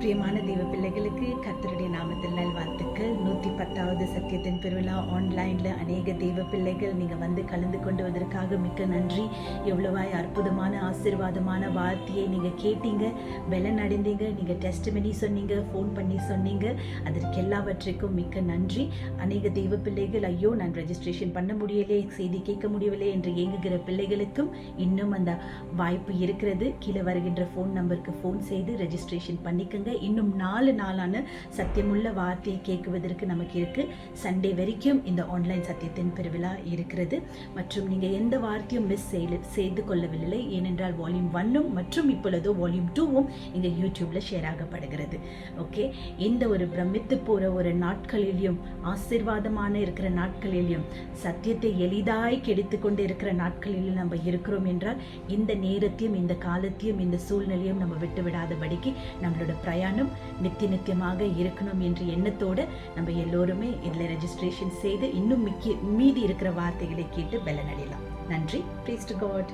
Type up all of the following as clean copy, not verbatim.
பிரியமான தெய்வ பிள்ளைகளுக்கு கர்த்தருடைய நாமத்தில் நல்வாழ்த்துக்கள். 110வது சத்தியத்தின் பெருவிழா ஆன்லைன்ல அநேக தெய்வ பிள்ளைகள் நீங்க வந்து கலந்து கொண்டு வதற்காக மிக்க நன்றி. எவ்வளவாய் அற்புதமான ஆசீர்வாதமான வார்த்தையை நீங்க கேட்டீங்க, பலன் அடைந்தீங்க, நீங்க டெஸ்டிமனி சொன்னீங்க, ஃபோன் பண்ணி சொன்னீங்க. அதற்கு எல்லாவற்றுக்கும் மிக்க நன்றி. அநேக தெய்வ பிள்ளைகள் ஐயோ நான் ரெஜிஸ்ட்ரேஷன் பண்ண முடியலே, செய்தி கேட்க முடியவில்லை என்று ஏங்குகிற பிள்ளைகளுக்கும் இன்னும் அந்த வாய்ப்பு இருக்கிறது. கீழே வருகின்ற ஃபோன் நம்பருக்கு ஃபோன் செய்து ரெஜிஸ்ட்ரேஷன் பண்ணிக்கோங்க. இன்னும் 4 நாளான சத்தியமுள்ள வார்த்தையை கேட்குவதற்கு நமக்கு இருக்கு. சண்டே வரைக்கும் இந்த ஆன்லைன் சத்தியத்தின் பெருவிழா இருக்கிறது. மற்றும் நீங்க எந்த வார்த்தையும் மிஸ் செய்து கொள்ளவில்லை, ஏனென்றால் வால்யூம் 1 மற்றும் இப்பொழுதோ வால்யூம் 2 இங்க யூடியூப்ல ஷேர் ஆகப்படுகிறது. ஓகே, இந்த ஒரு பிரமித்து போற ஒரு நாட்களிலும் ஆசீர்வாதமான இருக்கிற நாட்களிலும் சத்தியத்தை எளிதாய் கெடுத்து கொண்டு இருக்கிற நாட்களிலும் நம்ம இருக்கிறோம் என்றால் இந்த நேரத்தையும் இந்த காலத்தையும் இந்த சூழ்நிலையும் நம்ம விட்டு விடாதபடிக்கு நம்மளோட பிரயாணம் நித்தியமாக இருக்கணும் என்ற எண்ணத்தோடு நம்ம எல்லோருமே இதில் ரெஜிஸ்ட்ரேஷன் செய்து இன்னும் மீதி இருக்கிற வார்த்தைகளை கேட்டு பலனடையலாம். நன்றி. Praise to God.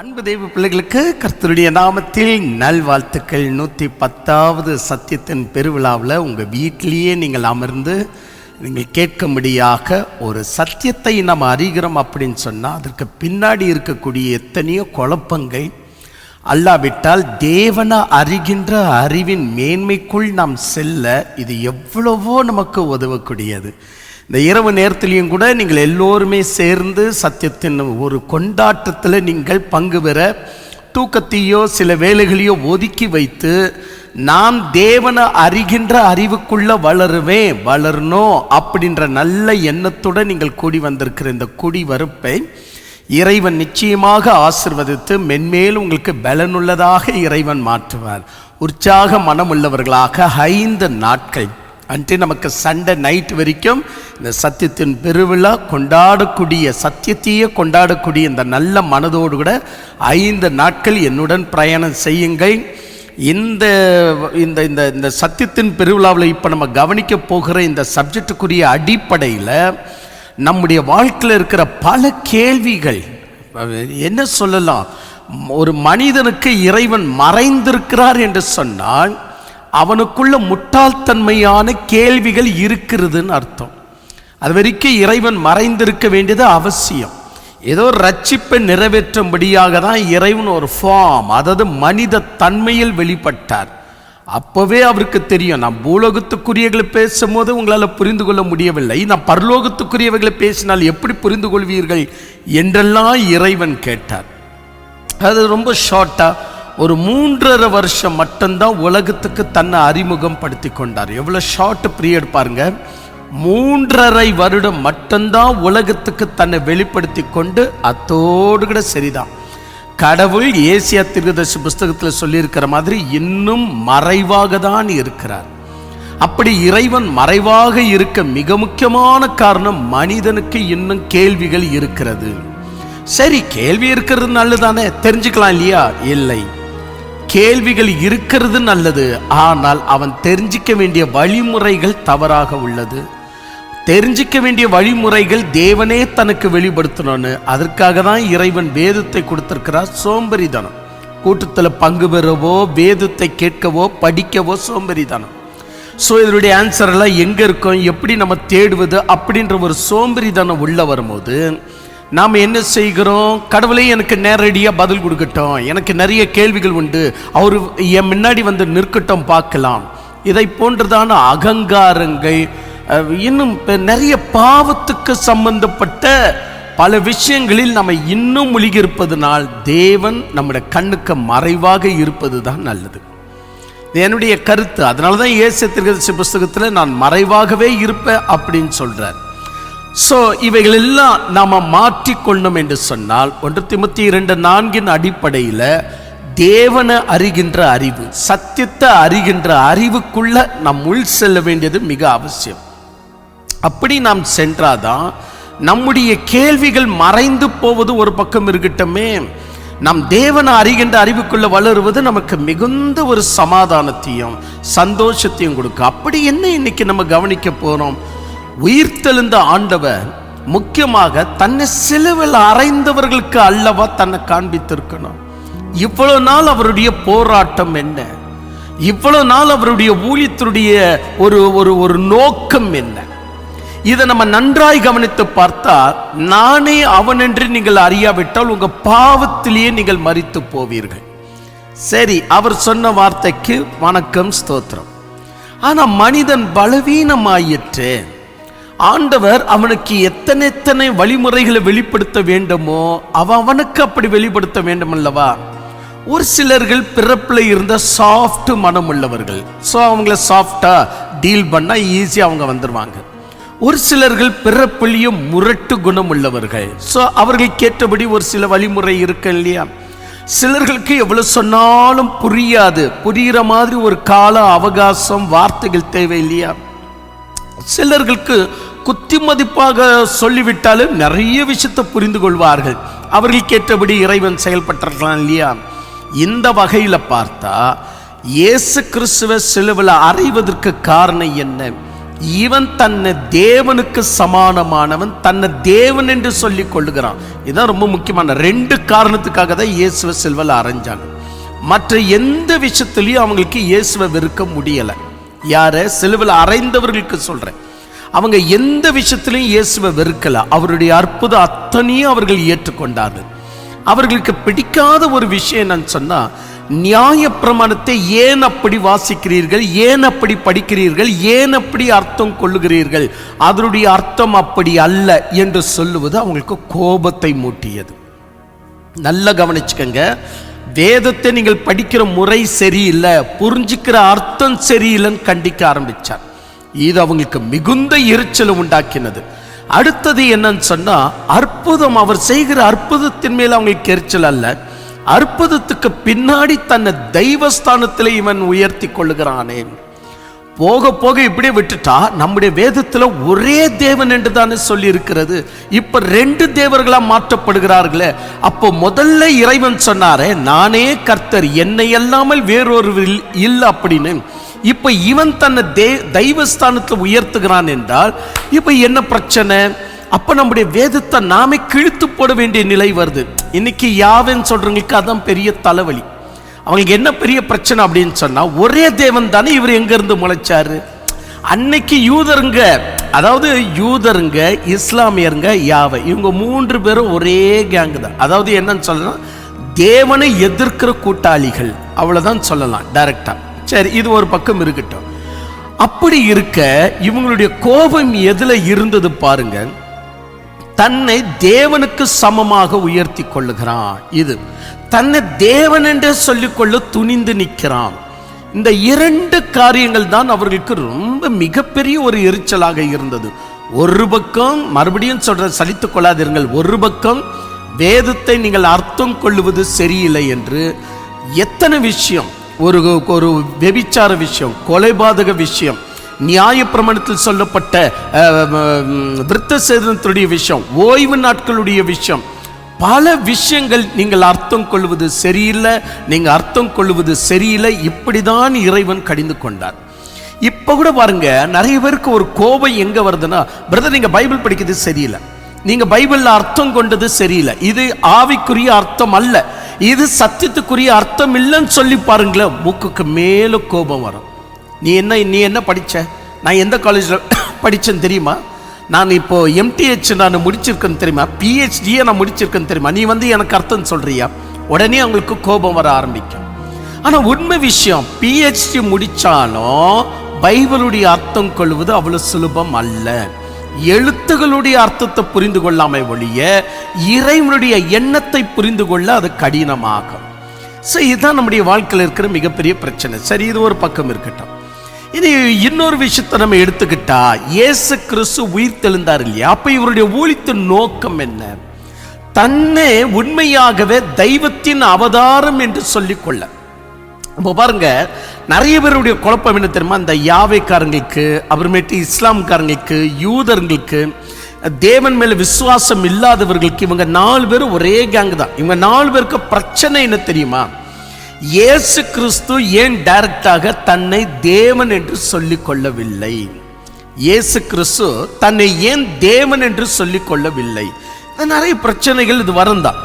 அன்பு தெய்வ பிள்ளைகளுக்கு கர்த்தருடைய நாமத்தில் நல்வாழ்த்துக்கள். 110வது சத்தியத்தின் பெருவிழாவில் உங்கள் வீட்டிலேயே நீங்கள் அமர்ந்து நீங்கள் கேட்கும்படியாக ஒரு சத்தியத்தை நம்ம அறிகிறோம் அப்படின்னு சொன்னால் அதற்கு பின்னாடி இருக்கக்கூடிய எத்தனையோ குழப்பங்கள் அல்லாவிட்டால் தேவனை அறிகின்ற அறிவின் மேன்மைக்குள் நாம் செல்ல இது எவ்வளவோ நமக்கு உதவக்கூடியது. இந்த இரவு நேரத்திலையும் கூட நீங்கள் எல்லோருமே சேர்ந்து சத்தியத்தின் ஒரு கொண்டாட்டத்தில் நீங்கள் பங்கு பெற தூக்கத்தையோ சில வேலைகளையோ ஒதுக்கி வைத்து நான் தேவனை அறிகின்ற அறிவுக்குள்ள வளரணும் அப்படின்ற நல்ல எண்ணத்துடன் நீங்கள் கூடி வந்திருக்கிற இந்த கூடி வரப்பை இறைவன் நிச்சயமாக ஆசீர்வதித்து மென்மேலும் உங்களுக்கு பலனுள்ளதாக இறைவன் மாற்றுவார். உற்சாக மனமுள்ளவர்களாக 5 நாட்கள் அன்று நமக்கு சண்டே நைட் வரைக்கும் இந்த சத்தியத்தின் பெருவிழா கொண்டாடக்கூடிய சத்தியத்தையே கொண்டாடக்கூடிய இந்த நல்ல மனதோடு கூட 5 நாட்கள் என்னுடன் பிரயாணம் செய்யுங்கள். இந்த இந்த இந்த இந்த சத்தியத்தின் பெருவிழாவில் இப்போ நம்ம கவனிக்க போகிற இந்த சப்ஜெக்டுக்குரிய அடிப்படையில் நம்முடைய வாழ்க்கையில் இருக்கிற பல கேள்விகள் என்ன சொல்லலாம். ஒரு மனிதனுக்கு இறைவன் மறைந்திருக்கிறார் என்று சொன்னால் அவனுக்குள்ள முட்டாள்தன்மையான கேள்விகள் இருக்கிறதுன்னு அர்த்தம். அது வரைக்கும் இறைவன் மறைந்திருக்க வேண்டியது அவசியம். ஏதோ ரட்சிப்பை நிறைவேற்றும்படியாக தான் இறைவன் ஒரு ஃபார்ம், அதாவது மனித தன்மையில் வெளிப்பட்டார். அப்போவே அவருக்கு தெரியும் நான் பூலோகத்துக்குரியவர்களை பேசும்போது உங்களால் புரிந்து கொள்ள முடியவில்லை, நான் பரலோகத்துக்குரியவர்களை பேசினால் எப்படி புரிந்து கொள்வீர்கள் என்றெல்லாம் இறைவன் கேட்டார். அது ரொம்ப ஷார்ட்டாக ஒரு 3.5 வருஷம் மட்டும்தான் உலகத்துக்கு தன்னை அறிமுகம் படுத்தி கொண்டார். எவ்வளோ ஷார்ட் பீரியட் பாருங்க. 3.5 வருடம் மட்டும்தான் உலகத்துக்கு தன்னை வெளிப்படுத்தி கொண்டு அத்தோடு கூட சரிதான். கடவுள் ஏசியா தீர்க்கதரிசி புஸ்தகத்தில் சொல்லியிருக்கிற மாதிரி இன்னும் மறைவாக தான் இருக்கிறார். அப்படி இறைவன் மறைவாக இருக்க மிக முக்கியமான காரணம் மனிதனுக்கு இன்னும் கேள்விகள் இருக்கிறது. சரி, கேள்வி இருக்கிறது நல்லதானே, தெரிஞ்சுக்கலாம் இல்லையா? இல்லை, கேள்விகள் இருக்கிறது நல்லது, ஆனால் அவன் தெரிஞ்சிக்க வேண்டிய வழிமுறைகள் தவறாக உள்ளது. தெரிஞ்சிக்க வேண்டிய வழிமுறைகள் தேவனே தனக்கு வெளிப்படுத்தணும்னு அதற்காக தான் இறைவன் வேதத்தை கொடுத்திருக்கிறார். சோம்பேறிதனம், கூட்டத்தில் பங்கு பெறவோ வேதத்தை கேட்கவோ படிக்கவோ சோம்பேறிதனம். ஸோ இதனுடைய ஆன்சர் எல்லாம் எங்கே இருக்கும், எப்படி நம்ம தேடுவது அப்படின்ற ஒரு சோம்பேறிதனம் உள்ள வரும்போது நாம் என்ன செய்கிறோம்? கடவுளே எனக்கு நேரடியாக பதில் கொடுக்கட்டும், எனக்கு நிறைய கேள்விகள் உண்டு, அவர் என் முன்னாடி வந்து நிற்கட்டும் பார்க்கலாம். இதை போன்றதான அகங்காரங்கள், இன்னும் நிறைய பாவத்துக்கு சம்பந்தப்பட்ட பல விஷயங்களில் நம்ம இன்னும் மூழ்கி இருப்பதனால் தேவன் நம்முடைய கண்ணுக்கு மறைவாக இருப்பது தான் நல்லது. என்னுடைய கருத்து. அதனால தான் ஏசியா தீர்க்கதரிசி புஸ்தகத்தில் நான் மறைவாகவே இருப்பேன் அப்படின்னு சொல்றார். ஸோ இவைகள் எல்லாம் நாம் மாற்றிக்கொள்ளணும் என்று சொன்னால் 1 தீமோத்தேயு 2:4 அடிப்படையில் தேவனை அறிகின்ற அறிவு, சத்தியத்தை அறிகின்ற அறிவுக்குள்ள நாம் உள் செல்ல வேண்டியது மிக அவசியம். அப்படி நாம் சென்றாதான் நம்முடைய கேள்விகள் மறைந்து போவது ஒரு பக்கம் இருக்கட்டுமே, நம் தேவனை அறிகின்ற அறிவுக்குள்ள வளருவது நமக்கு மிகுந்த ஒரு சமாதானத்தையும் சந்தோஷத்தையும் கொடுக்கும். அப்படி என்ன இன்னைக்கு நம்ம கவனிக்க போறோம்? உயிர்த்தெழுந்த ஆண்டவர் முக்கியமாக தன்னை சிலுவையில் அறைந்தவர்களுக்கு அல்லவா தன்னை காண்பித்திருக்கணும். இவ்வளவு நாள் அவருடைய போராட்டம் என்ன? இவ்வளவு நாள் அவருடைய ஊழியத்தினுடைய ஒரு ஒரு ஒரு நோக்கம் என்ன? இதை நம்ம நன்றாய் கவனித்து பார்த்தால், நானே அவன் என்று நீங்கள் அறியாவிட்டால் உங்க பாவத்திலேயே நீங்கள் மரித்து போவீர்கள். சரி, அவர் சொன்ன வார்த்தைக்கு வணக்கம், ஸ்தோத்திரம். ஆனா மனிதன் பலவீனமாயிற்று. ஆண்டவர் அவனுக்கு எத்தனை வழிமுறைகளை வெளிப்படுத்த வேண்டுமோ அவனுக்கு அப்படி வெளிப்படுத்த வேண்டும் அல்லவா? ஒரு சிலர்கள் பிறப்பில் இருந்த சாஃப்ட் மனம் உள்ளவர்கள், ஸோ அவங்கள சாஃப்டா டீல் பண்ணா ஈஸியா அவங்க வந்துடுவாங்க. ஒரு சிலர்கள் பிறப்பிலையும் முரட்டு குணம் உள்ளவர்கள், ஸோ அவர்கள் கேட்டபடி ஒரு சில வழிமுறை இருக்கு இல்லையா? சிலர்களுக்கு எவ்வளவு சொன்னாலும் புரியாது, புரிகிற மாதிரி ஒரு கால அவகாசம், வார்த்தைகள் தேவை இல்லையா? சிலர்களுக்கு குத்தி மதிப்பாக சொல்லிவிட்டாலும் நிறைய விஷயத்தை புரிந்து கொள்வார்கள், அவர்கள் கேட்டபடி இறைவன் செயல்பட்டிருக்கலாம் இல்லையா? இந்த வகையில பார்த்தா இயேசு கிறிஸ்துவை சிலுவையில் அறைவதற்கு காரணம் என்ன? இவன் தன்னை தேவனுக்கு சமானமானவன், தன்னை தேவன் என்று சொல்லிக் கொள்ளுகிறான். இதுதான் ரொம்ப முக்கியமான 2 காரணத்துக்காக தான் இயேசுவை சிலுவையில் அறைஞ்சாங்க. மற்ற எந்த விஷயத்திலையும் அவங்களுக்கு இயேசுவை வெறுக்க முடியலை. யார? சிலுவையில் அறைந்தவர்களுக்கு சொல்றேன். அவங்க எந்த விஷயத்திலையும் இயேசுவை வெறுக்கல. அவருடைய அற்புதம் அத்தனையும் அவர்கள் ஏற்றுக்கொண்டார்கள். அவர்களுக்கு பிடிக்காத ஒரு விஷயம் என்னன்னு சொன்னா, நியாயப்பிரமாணத்தை ஏன் அப்படி வாசிக்கிறீர்கள், ஏன் அப்படி படிக்கிறீர்கள், ஏன் அப்படி அர்த்தம் கொள்ளுகிறீர்கள், அதனுடைய அர்த்தம் அப்படி அல்ல என்று சொல்லுவது அவங்களுக்கு கோபத்தை மூட்டியது. நல்லா கவனிச்சுக்கங்க, வேதத்தை நீங்கள் படிக்கிற முறை சரியில்லை, புரிஞ்சுக்கிற அர்த்தம் சரியில்லைன்னு கண்டிக்க ஆரம்பிச்சார். இது அவங்களுக்கு மிகுந்த எரிச்சலை உண்டாக்கினது. அடுத்தது என்னன்னு சொன்னா, அற்புதம், அவர் செய்கிற அற்புதத்தின் மேல அவங்களுக்கு எரிச்சல் அல்ல, அற்புதத்துக்கு பின்னாடி தன்னை தெய்வஸ்தானத்தில் இவன் உயர்த்தி கொள்ளுகிறானே. போக போக இப்படியே விட்டுட்டா நம்முடைய வேதத்துல ஒரே தேவன் என்று தானே சொல்லி இருக்கிறது. இப்ப 2 தேவர்களா மாற்றப்படுகிறார்களே. அப்போ முதல்ல இறைவன் சொன்னாரே, நானே கர்த்தர், என்னை அல்லாமல் வேறொரு இல்லை அப்படின்னு. இப்ப இவன் தன்னை தெய்வஸ்தானத்தில் உயர்த்துகிறான் என்றால் இப்ப என்ன பிரச்சனை? அப்ப நம்முடைய வேதத்தை நாமே கிழித்து போட வேண்டிய நிலை வருது. இன்னைக்கு யாவன்னு சொல்றவங்களுக்கு அதான் பெரிய தலைவலி. அவங்களுக்கு என்ன பெரிய பிரச்சனை அப்படின்னு சொன்னா, ஒரே தேவன் தானே, இவர் எங்க இருந்து முளைச்சாரு? அன்னைக்கு யூதருங்க, அதாவது யூதருங்க, இஸ்லாமியருங்க, யாவை, இவங்க 3 பேரும் ஒரே கேங்கு தான். அதாவது என்னன்னு சொல்லலாம், தேவனை எதிர்க்கிற கூட்டாளிகள், அவ்வளவுதான் சொல்லலாம் டைரக்டா. சரி, இது ஒரு பக்கம் இருக்கட்டும். அப்படி இருக்க இவங்களுடைய கோபம் எதுல இருந்தது பாருங்க, தன்னை தேவனுக்கு சமமாக உயர்த்தி கொள்ளுகிறான். இது தன்னை தேவன் என்று சொல்லிக்கொள்ள துணிந்து நிற்கிறான். இந்த 2 காரியங்கள் தான் அவர்களுக்கு ரொம்ப மிகப்பெரிய ஒரு எரிச்சலாக இருந்தது. ஒரு பக்கம், மறுபடியும் சொல்ற, சலித்துக் கொள்ளாதீர்கள், ஒரு பக்கம் வேதத்தை நீங்கள் அர்த்தம் கொள்ளுவது சரியில்லை என்று எத்தனை விஷயம், ஒரு ஒரு வெபிச்சார விஷயம், கொலைபாதக விஷயம், நியாயப்பிரமாணத்தில் சொல்லப்பட்ட விருத்த சேதனத்துடைய விஷயம், ஓய்வு நாட்களுடைய விஷயம், பல விஷயங்கள் நீங்கள் அர்த்தம் கொள்வது சரியில்லை, நீங்க அர்த்தம் கொள்வது சரியில்லை, இப்படிதான் இறைவன் கடிந்து கொண்டார். இப்ப கூட பாருங்க, நிறைய பேருக்கு ஒரு கோபம் எங்க வருதுன்னா, பிரதர் நீங்க பைபிள் படிக்கிறது சரியில்லை, நீங்க பைபிள்ல அர்த்தம் கொண்டது சரியில்லை, இது ஆவிக்குரிய அர்த்தம் அல்ல, இது சத்தியத்துக்குரிய அர்த்தம் இல்லைன்னு சொல்லி பாருங்களேன், மூக்குக்கு மேல கோபம் வரும். நீ என்ன படிச்ச? நான் எந்த காலேஜில் படித்தேன்னு தெரியுமா? நான் இப்போ MTH நான் முடிச்சிருக்கேன்னு தெரியுமா? PhD நான் முடிச்சிருக்கேன்னு தெரியுமா? நீ வந்து எனக்கு அர்த்தம் சொல்றியா? உடனே அவங்களுக்கு கோபம் வர ஆரம்பிக்கும். ஆனால் உண்மை விஷயம், PhD முடிச்சாலும் பைபிளுடைய அர்த்தம் கொள்வது அவ்வளவு சுலபம் அல்ல. எழுத்துகளுடைய அர்த்தத்தை புரிந்து கொள்ளாமை ஒழிய இறைவனுடைய எண்ணத்தை புரிந்து கொள்ள அது கடினமாகும். சரி, இதுதான் நம்முடைய வாழ்க்கையில் இருக்கிற மிகப்பெரிய பிரச்சனை. சரி, இது ஒரு பக்கம் இருக்கட்டும். இனி இன்னொரு விஷயத்தை நம்ம எடுத்துக்கிட்டா, இயேசு கிறிஸ்து உயிர் தெழுந்தார் இல்லையா? அப்ப இவருடைய ஊழியத்தின் நோக்கம் என்ன? தன்னை உண்மையாகவே தெய்வத்தின் அவதாரம் என்று சொல்லிக்கொள்ள. இப்போ பாருங்க, நிறைய பேருடைய குழப்பம் என்ன தெரியுமா? இந்த யாவைக்காரங்களுக்கு, அப்புறமேட்டு இஸ்லாம்காரங்களுக்கு, யூதர்களுக்கு, தேவன் மேல விசுவாசம் இல்லாதவர்களுக்கு, இவங்க 4 பேரும் ஒரே கேங் தான். இவங்க 4 பேருக்கு பிரச்சனை என்ன தெரியுமா? இயேசு கிறிஸ்து ஏன் டைரக்டாக தன்னை தேவன் என்று சொல்லிக் கொள்ளவில்லை? இயேசு கிறிஸ்து தன்னை ஏன் தேவன் என்று சொல்லிக் கொள்ளவில்லை? நிறைய பிரச்சனைகள் இது வரந்தான்.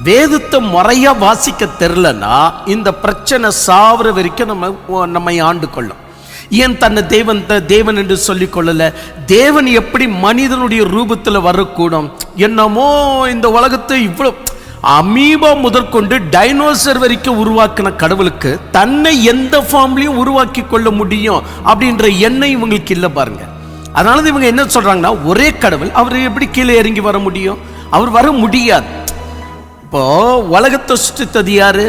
வேதத்தை முறையா வாசிக்க தெரிலனா இந்த பிரச்சனை சாவர வரைக்கும் நம்மை ஆண்டு கொள்ளும். ஏன் தன்னை தேவன் என்று சொல்லிக் கொள்ளல? தேவன் எப்படி மனிதனுடைய ரூபத்தில் வரக்கூடும்? என்னமோ இந்த உலகத்தை இவ்வளவு அமீபா முதற்கொண்டு டைனோசர் வரைக்கும் உருவாக்கின கடவுளுக்கு தன்னை எந்த ஃபார்ம்லையும் உருவாக்கி கொள்ள முடியும் அப்படின்ற எண்ணம் இவங்களுக்கு இல்லை பாருங்க. அதனால இவங்க என்ன சொல்றாங்கன்னா, ஒரே கடவுள், அவர் எப்படி கீழே இறங்கி வர முடியும்? அவர் வர முடியாது. இப்போ உலகத்தை சுற்றித்தது யாரு?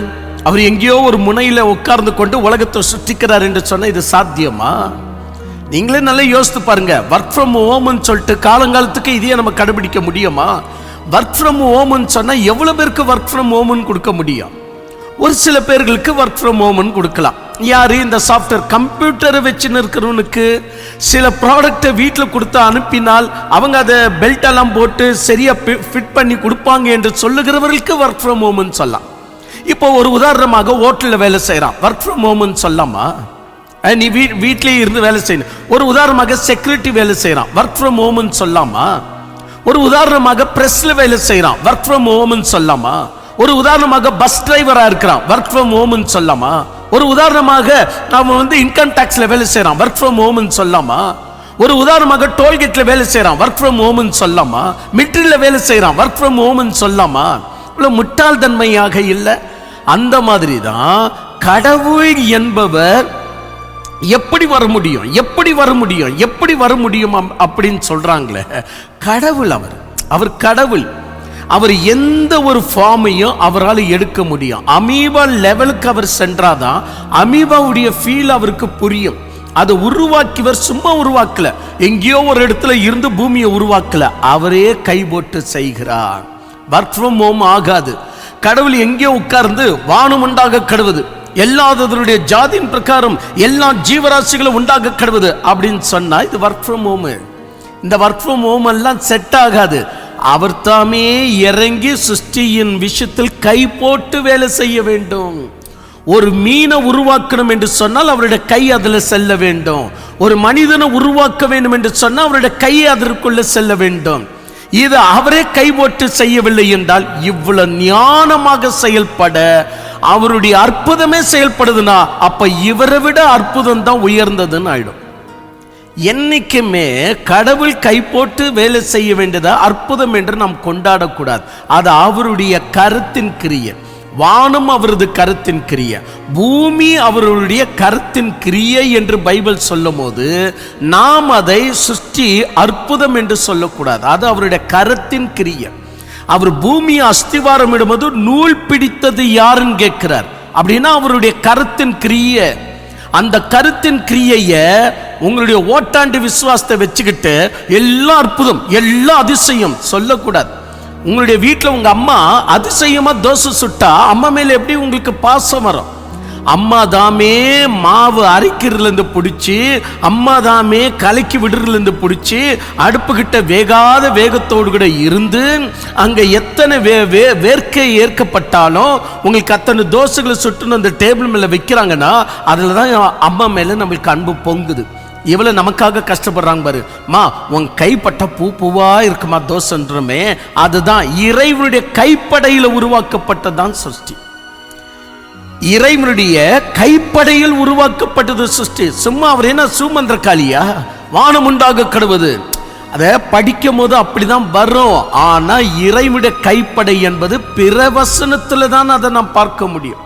அவர் எங்கேயோ ஒரு முனையில உட்கார்ந்து கொண்டு உலகத்தை சுற்றிக்கிறார் என்று சொன்ன இது சாத்தியமா? நீங்களே நல்லா யோசித்து பாருங்க. ஒர்க் ஃப்ரம் ஹோம்னு சொல்லிட்டு காலங்காலத்துக்கு இதையே நம்ம கடைபிடிக்க முடியுமா? ஒர்க் ஃப்ரம் ஹோம்னு சொன்னா எவ்வளவு பேருக்கு ஒர்க் ஃப்ரம் ஹோம்னு கொடுக்க முடியும்? ஒரு சில பேர்களுக்கு ஒர்க் ஃப்ரம் ஹோம்னு கொடுக்கலாம். யாரு? இந்த சாஃப்ட்வேர் கம்ப்யூட்டரை வச்சுன்னு இருக்கிறவனுக்கு சில ப்ராடக்டை வீட்டில் கொடுத்து அனுப்பினால் அவங்க அதை பெல்ட் எல்லாம் போட்டு சரியா ஃபிட் பண்ணி கொடுப்பாங்க என்று சொல்லுகிறவர்களுக்கு ஒர்க் ஃப்ரம் ஹோம்னு சொல்லலாம். இப்போ ஒரு உதாரணமாக ஹோட்டலில் வேலை செய்யறான், ஒர்க் ஃப்ரம் ஹோம்னு சொல்லாமா? நீ வீட்டிலேயே இருந்து வேலை செய்யணும். ஒரு உதாரணமாக செக்யூரிட்டி வேலை செய்யறான், ஒர்க் ஃப்ரம் ஹோம்னு சொல்லாமா? ஒரு உதாரணமாக பிரஸ்ல வேலை செய்யறான், ஒர்க் ஃப்ரம் ஹோம்னு சொல்லாமா? ஒரு உதாரணமாக பஸ் டிரைவரா இருக்கிறான், ஒர்க் ஃப்ரம் ஹோம்னு சொல்லாமா? ஒரு உதாரணமாக அவன் இன்கம் டாக்ஸ்ல வேலை செய்யறான், ஒர்க் ஃப்ரம் ஹோம்னு சொல்லாமா? ஒரு உதாரணமாக டோல்கேட்ல வேலை செய்யறான், ஒர்க் ஃப்ரம் ஹோம்னு சொல்லாமா? மிலிட்டரியில வேலை செய்யறான், ஒர்க் ஃப்ரம் ஹோம்னு சொல்லாமா? இவ்வளவு முட்டாள்தன்மையாக இல்லை. அந்த மாதிரி தான் கடவுள் என்பவர் எப்படி வர முடியும், எப்படி வர முடியும், எப்படி வர முடியும் அப்படின்னு சொல்றாங்களே. கடவுள், அவர் கடவுள். அவர் எந்த ஒரு ஃபார்மையும் அவரால் எடுக்க முடியும். அமீபா லெவலுக்கு அவர் சென்றாதான் அமீபாவுடைய ஃபீல் அவருக்கு புரியும். அதை உருவாக்கியவர் சும்மா உருவாக்கல, எங்கேயோ ஒரு இடத்துல இருந்து பூமியை உருவாக்கல, அவரே கை போட்டு செய்கிறார். ஒர்க் ஃப்ரம் ஹோம் ஆகாது. கடவுள் எங்கேயோ உட்கார்ந்து வானம் உண்டாக கடுவது, எல்லாதவருடைய ஜாதியின் பிரகாரம் எல்லா ஜீவராசிகளும் உண்டாக கடுவது அப்படின்னு சொன்னா இது ஒர்க் ஃப்ரம் ஹோம். இந்த ஒர்க் ஃப்ரம் ஹோம் எல்லாம் செட் ஆகாது. அவர் தாமே இறங்கி சிருஷ்டியின் விஷயத்தில் கை போட்டு வேலை செய்ய வேண்டும். ஒரு மீனை உருவாக்கணும் என்று சொன்னால் அவருடைய கை அதில் செல்ல வேண்டும். ஒரு மனிதனை உருவாக்க வேண்டும் என்று சொன்னால் அவருடைய கை அதற்குள்ள செல்ல வேண்டும். இது அவரே கை போட்டு செய்யவில்லை என்றால் இவ்வளவு ஞானமாக செயல்பட அவருடைய அற்புதமே செயல்படுதுன்னா அப்ப இவரை விட அற்புதம் தான் உயர்ந்ததுன்னு ஆயிடும். என்னைக்குமே கடவுள் கை போட்டு வேலை செய்ய வேண்டியதா அற்புதம் என்று நாம் கொண்டாடக்கூடாது. அது அவருடைய கருத்தின் கிரியை. வானம் அவரது கருத்தின் கிரியை, பூமி அவருடைய கருத்தின் கிரியை என்று பைபிள் சொல்லும் போது நாம் அதை சுற்றி அற்புதம் என்று சொல்லக்கூடாது. அது அவருடைய கருத்தின் கிரியை. அவர் பூமியை அஸ்திவாரம் இடும்போது நூல் பிடித்தது யாருன்னு கேட்கிறார். அப்படின்னா அவருடைய கருத்தின் கிரியை. அந்த கருத்தின் கிரியைய உங்களுடைய ஓட்டாண்டு விசுவாசத்தை வச்சுக்கிட்டு எல்லா அற்புதம் எல்லா அதிசயம் சொல்லக்கூடாது. உங்களுடைய வீட்டில் உங்க அம்மா அதிசயமா தோசை சுட்டா அம்மா மேல எப்படி உங்களுக்கு பாசம் வரும்? அம்மா தாமே மாவு அரைக்கிறதுலேருந்து பிடிச்சி, அம்மா தாமே கலக்கி விடுறதுலேருந்து பிடிச்சி, அடுப்புக்கிட்ட வேகாத வேகத்தோடு கூட இருந்து அங்கே எத்தனை வேர்க்கை ஏற்கப்பட்டாலும் உங்களுக்கு அத்தனை தோசைகளை சுட்டுன்னு அந்த டேபிள் மேலே வைக்கிறாங்கன்னா அதில் தான் அம்மா மேலே நம்மளுக்கு அன்பு பொங்குது. இவ்வளவு நமக்காக கஷ்டப்படுறாங்க பாரு. மா உன் கைப்பட்ட பூ பூவா இருக்குமா தோசைன்றமே, அதுதான் இறைவனுடைய கைப்படையில் உருவாக்கப்பட்டதான் சிருஷ்டி. இறைவனுடைய கைப்படையில் உருவாக்கப்பட்டது சிருஷ்டி. சும்மா அவர் என்ன சூமந்திரக்காளியா? வானம் உண்டாக கடுவது அதை படிக்கும் போது அப்படிதான் வரும். ஆனா இறைவனுடைய கைப்படை என்பது பிற வசனத்துல தான் அதை நாம் பார்க்க முடியும்.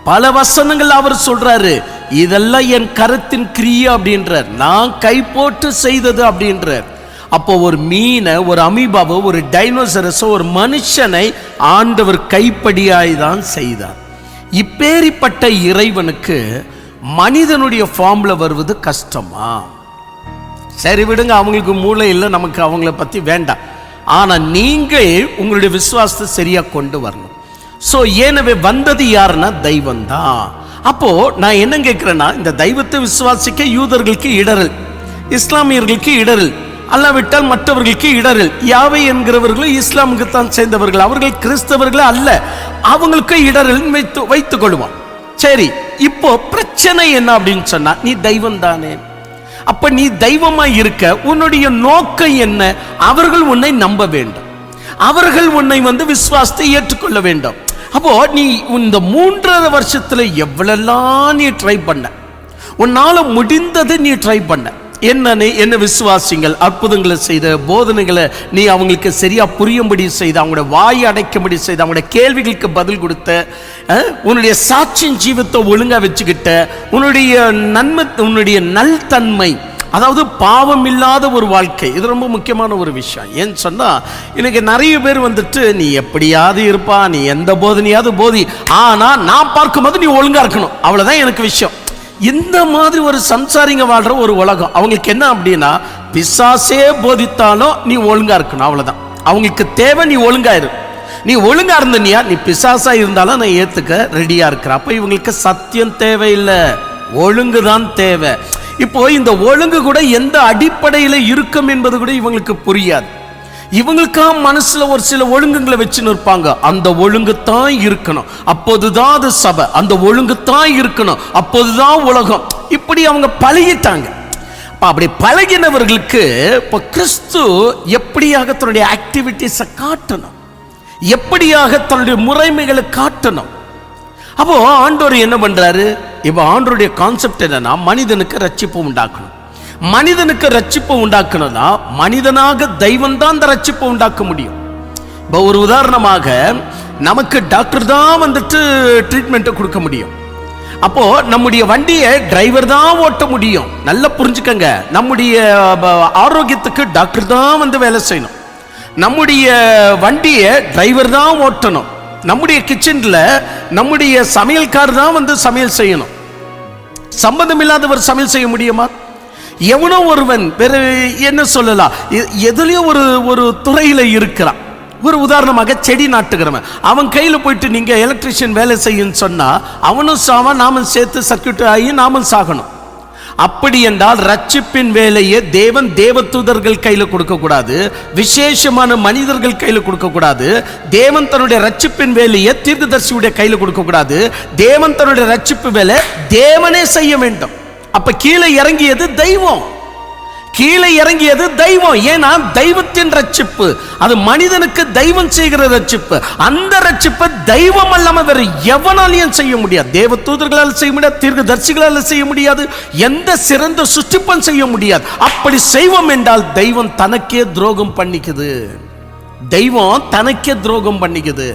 பல வசனங்கள் அவர் சொல்றாரு, இதெல்லாம் என் கருத்தின் கிரியை அப்படின்றார், நான் கை போட்டு செய்தது அப்படின்றார். அப்போ ஒரு மீனை, ஒரு அமீபாவை, ஒரு டைனோசரஸோ, ஒரு மனுஷனை ஆண்டவர் கைப்படியாய் தான் செய்தார். இப்பேரிப்பட்ட இறைவனுக்கு மனிதனுடைய ஃபார்ம்ல வருவது கஷ்டமா? சரி விடுங்க, அவங்களுக்கு மூளை இல்லை, நமக்கு அவங்கள பத்தி வேண்டாம். ஆனா நீங்கள் உங்களுடைய விசுவாசத்தை சரியா கொண்டு வரணும். சோ எனவே வந்தது யாருன்னா தெய்வம் தான். அப்போ நான் என்ன கேட்கிறேன்னா, இந்த தெய்வத்தை விசுவாசிக்க யூதர்களுக்கு இடரல், இஸ்லாமியர்களுக்கு இடரல், அல்லாவிட்டால் மற்றவர்களுக்கு இடரல். யாவை என்கிறவர்களும் இஸ்லாமுக்கு தான் சேர்ந்தவர்கள், அவர்கள் கிறிஸ்தவர்களே அல்ல, அவங்களுக்கு இடரல் வைத்துக் கொள்வான். சரி, இப்போ பிரச்சனை என்ன அப்படின்னு சொன்னா, நீ தெய்வம் தானே, அப்ப நீ தெய்வமா இருக்க உன்னுடைய நோக்கம் என்ன? அவர்கள் உன்னை நம்ப வேண்டும், அவர்கள் உன்னை விசுவாசத்தை ஏற்றுக்கொள்ள கொள்ள வேண்டும். அப்போ நீ இந்த 3.5 வருஷத்துல எவ்வளெல்லாம் நீ ட்ரை பண்ண, உன்னால முடிந்ததை நீ ட்ரை பண்ண. என்ன விசுவாசிங்கள், அற்புதங்களை செய்த, போதனைகளை நீ அவங்களுக்கு சரியா புரியும்படி செய்த, அவங்களோட வாயை அடைக்கும்படி செய்த, அவங்களோட கேள்விகளுக்கு பதில் கொடுத்த, உன்னுடைய சாட்சியின் ஜீவத்தை ஒழுங்கா வச்சுக்கிட்ட, உன்னுடைய நன்மை, உன்னுடைய நல்தன்மை, அதாவது பாவம் இல்லாத ஒரு வாழ்க்கை, இது ரொம்ப முக்கியமான ஒரு விஷயம். ஏன்னு சொன்னா எனக்கு நிறைய பேர் வந்துட்டு நீ எப்படியாவது இருப்பா, நீ எந்த போதனையாவது போதி, ஆனா நான் பார்க்கும்போது நீ ஒழுங்கா இருக்கணும், அவ்வளவுதான் எனக்கு விஷயம். இந்த மாதிரி ஒரு சம்சாரிங்க வாழ்ற ஒரு உலகம். அவங்களுக்கு என்ன அப்படின்னா, பிசாசே போதித்தாலும் நீ ஒழுங்கா இருக்கணும், அவ்வளவுதான் அவங்களுக்கு தேவை. நீ ஒழுங்கா இரு, நீ ஒழுங்கா இருந்தனியா, நீ பிசாசா இருந்தாலும் நான் ஏத்துக்க ரெடியா இருக்கிற. அப்ப இவங்களுக்கு சத்தியம் தேவையில்லை, ஒழுங்குதான் தேவை. இப்போ இந்த ஒழுங்கு கூட எந்த அடிப்படையில் இருக்கும் என்பது கூட இவங்களுக்கு புரியாது. இவங்களுக்கா மனசுல ஒரு சில ஒழுங்குகளை வச்சு நிற்பாங்க. அந்த ஒழுங்கு தான் இருக்கணும், அப்போதுதான் அது சபை. அந்த ஒழுங்கு தான் இருக்கணும், அப்போதுதான் உலகம். இப்படி அவங்க பழகிட்டாங்க. அப்படி பழகினவர்களுக்கு இப்போ கிறிஸ்து எப்படியாக தன்னுடைய ஆக்டிவிட்டிஸை காட்டணும், எப்படியாக தன்னுடைய முறைமைகளை காட்டணும். அப்போ ஆண்டவர் என்ன பண்றாரு? இப்போ ஆண்டவருடைய கான்செப்ட் என்னன்னா, மனிதனுக்கு ரட்சிப்பு உண்டாக்கணும். மனிதனுக்கு ரட்சிப்பு உண்டாக்கணும்னா மனிதனாக தெய்வம் தான் அந்த ரட்சிப்பை உண்டாக்க முடியும். இப்போ ஒரு உதாரணமாக, நமக்கு டாக்டர் தான் வந்துட்டு ட்ரீட்மெண்ட்டை கொடுக்க முடியும். அப்போ நம்முடைய வண்டியை டிரைவர் தான் ஓட்ட முடியும். நல்லா புரிஞ்சுக்கங்க, நம்முடைய ஆரோக்கியத்துக்கு டாக்டர் தான் வந்து வேலை செய்யணும். நம்முடைய வண்டியை டிரைவர் தான் ஓட்டணும். நம்முடைய கிச்சன்ல நம்முடைய சமையல்கார் தான் வந்து சமையல் செய்யணும். சம்பந்தம் இல்லாதவர் சமையல் செய்ய முடியுமா? எவனோ ஒருவன் வேற என்ன சொல்லலாம், எதுலயோ ஒரு துறையில இருக்கிறான். ஒரு உதாரணமாக செடி நாட்டுகிறவன், அவன் கையில போயிட்டு நீங்க எலக்ட்ரிஷியன் வேலை செய்யுன்னு சொன்னா அவனும் சாவான், நாமும் சேர்த்து சர்க்யூட் ஆகி நாமும் சாகணும். அப்படி என்றால் ரட்சிப்பின் வேலையை தேவன் தேவதூதர்கள் கையில கொடுக்க கூடாது, விசேஷமான மனிதர்கள் கையில கொடுக்க கூடாது. தேவன் தன்னுடைய ரட்சிப்பின் வேலையை தீர்க்கதரிசியுடைய கையில கொடுக்க கூடாது. தேவன் தன்னுடைய ரட்சிப்பு வேலை தேவனே செய்ய வேண்டும். அப்ப கீழே இறங்கியது தெய்வம், கீழே இறங்கியது தெய்வம். ஏன்னா தெய்வத்தின் ரட்சிப்பு, அது மனிதனுக்கு தெய்வம் செய்கிற ரட்சிப்பு. அந்த ரட்சிப்பை தெய்வம் அல்லாம வேற எவனாலையும் செய்ய முடியாது. தேவ தூதர்களால் செய்ய முடியாது, தீர்க்கதரிசிகளால் செய்ய முடியாது, எந்த சிறந்த சுஷ்டிப்பன் செய்ய முடியாது. அப்படி செய்வோம் என்றால் தெய்வம் தனக்கே துரோகம் பண்ணிக்குது, தெய்வம் தனக்கே துரோகம் பண்ணிக்குது.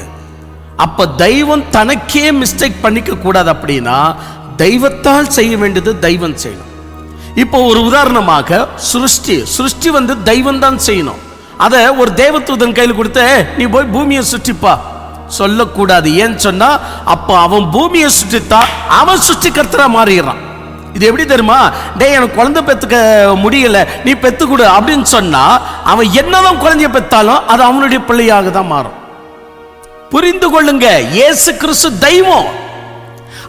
அப்ப தெய்வம் தனக்கே மிஸ்டேக் பண்ணிக்க கூடாது. அப்படின்னா தெய்வத்தால் செய்ய வேண்டியது தெய்வம் செய்யணும். இப்போ ஒரு உதாரணமாக, சிருஷ்டி வந்து தெய்வம் தான் செய்யணும். அதை ஒரு தேவதூதன் கையில் கொடுத்த நீ போய் பூமியை சுற்றிப்பா சொல்லக்கூடாது. ஏன்னு சொன்னா அப்போ அவன் பூமியை சுற்றித்தா அவன் சுற்றிக்கர்த்தரா மாறிடுறான். இது எப்படி தெரியுமா? டே எனக்கு குழந்தை பெத்துக்க முடியல, நீ பெத்து கொடு அப்படின்னு சொன்னா அவன் என்னதான் குழந்தைய பெத்தாலும் அது அவனுடைய பிள்ளையாக தான் மாறும். புரிந்து கொள்ளுங்க, இயேசு கிறிஸ்து தெய்வம்.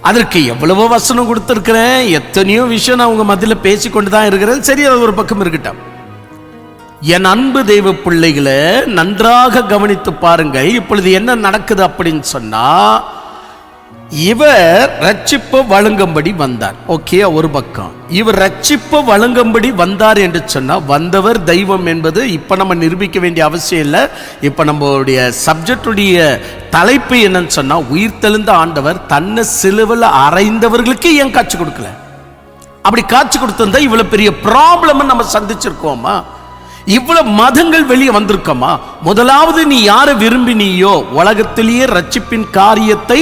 அதற்கு எவ்வளவோ வசனம் கொடுத்திருக்கிறேன், எத்தனையோ விஷயம் நான் உங்க மத்தியில் பேசிக்கொண்டு தான் இருக்கிறேன். சரி, அது ஒரு பக்கம் இருக்கட்டும். என் அன்பு தெய்வ பிள்ளைகளை நன்றாக கவனித்து பாருங்கள். இப்பொழுது என்ன நடக்குது அப்படின்னு சொன்னா, இவர் ரட்சிப்பு வழங்கும்படி வந்தார். ஓகே, ஒரு பக்கம் இவர் ரட்சிப்பு வழங்கும்படி வந்தார் என்று சொன்னா, வந்தவர் தெய்வம் என்பது இப்ப நம்ம நிரூபிக்க வேண்டிய அவசியம் இல்லை. இப்ப நம்மளுடைய சப்ஜெக்டுடைய தலைப்பு என்னன்னு சொன்னா, உயிர்த்தெழுந்த ஆண்டவர் தன்னை சிலுவையில் அறைந்தவர்களுக்கு ஏன் காட்சி கொடுக்கல? அப்படி காட்சி கொடுத்திருந்தா இவ்வளவு பெரிய ப்ராப்ளம் நம்ம சந்திச்சிருக்கோமா? இவ்வளவு மதங்கள் வெளியே வந்திருக்கோமா? முதலாவது நீ யாரை விரும்பினியோ, உலகத்திலேயே ரட்சிப்பின் காரியத்தை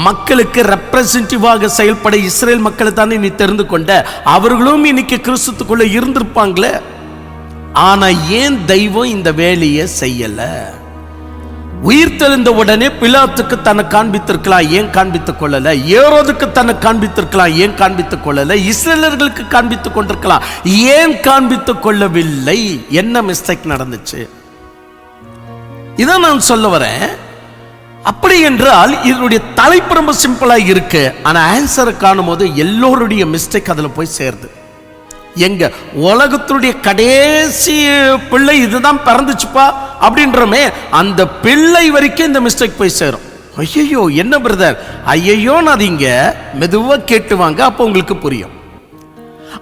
மக்களுக்கு ரெப்ரசன்டேட்டிவாக செயல்பட இஸ்ரேல் மக்களை தானே நீ தெரிந்து கொண்ட. அவர்களும் இன்னைக்கு கிறிஸ்துக்குள்ள இருந்திருப்பாங்களே. ஆனா ஏன் தெய்வம் இந்த வேலையை செய்யல? உயிர்த்தெழுந்த உடனே பிலாத்துக்கு தன்னை காண்பித்திருக்கலாம், ஏன் காண்பித்துக் கொள்ளல? ஏரோதுக்கு தன்னை காண்பித்திருக்கலாம், ஏன் காண்பித்துக் கொள்ளல? இஸ்ரேலர்களுக்கு காண்பித்துக் கொண்டிருக்கலாம், ஏன் காண்பித்துக் கொள்ளவில்லை? என்ன மிஸ்டேக் நடந்துச்சு? இதான் நான் சொல்ல வரேன். அப்படி என்றால் இதனுடைய தலைப்பு ரொம்ப சிம்பிளா இருக்கு. ஆனா ஆன்சரை காணும் போது எல்லோருடைய மிஸ்டேக் அதுல போய் சேருது. எங்க உலகத்துடைய கடைசி பிள்ளை இதுதான் பிறந்துச்சுப்பா அப்படின்றமே, அந்த பிள்ளை வரைக்கும் இந்த மிஸ்டேக் போய் சேரும். ஐயோ என்ன பிரதர், ஐயோ நான் இங்க மெதுவா கேட்டுவாங்க, அப்போ உங்களுக்கு புரியும்.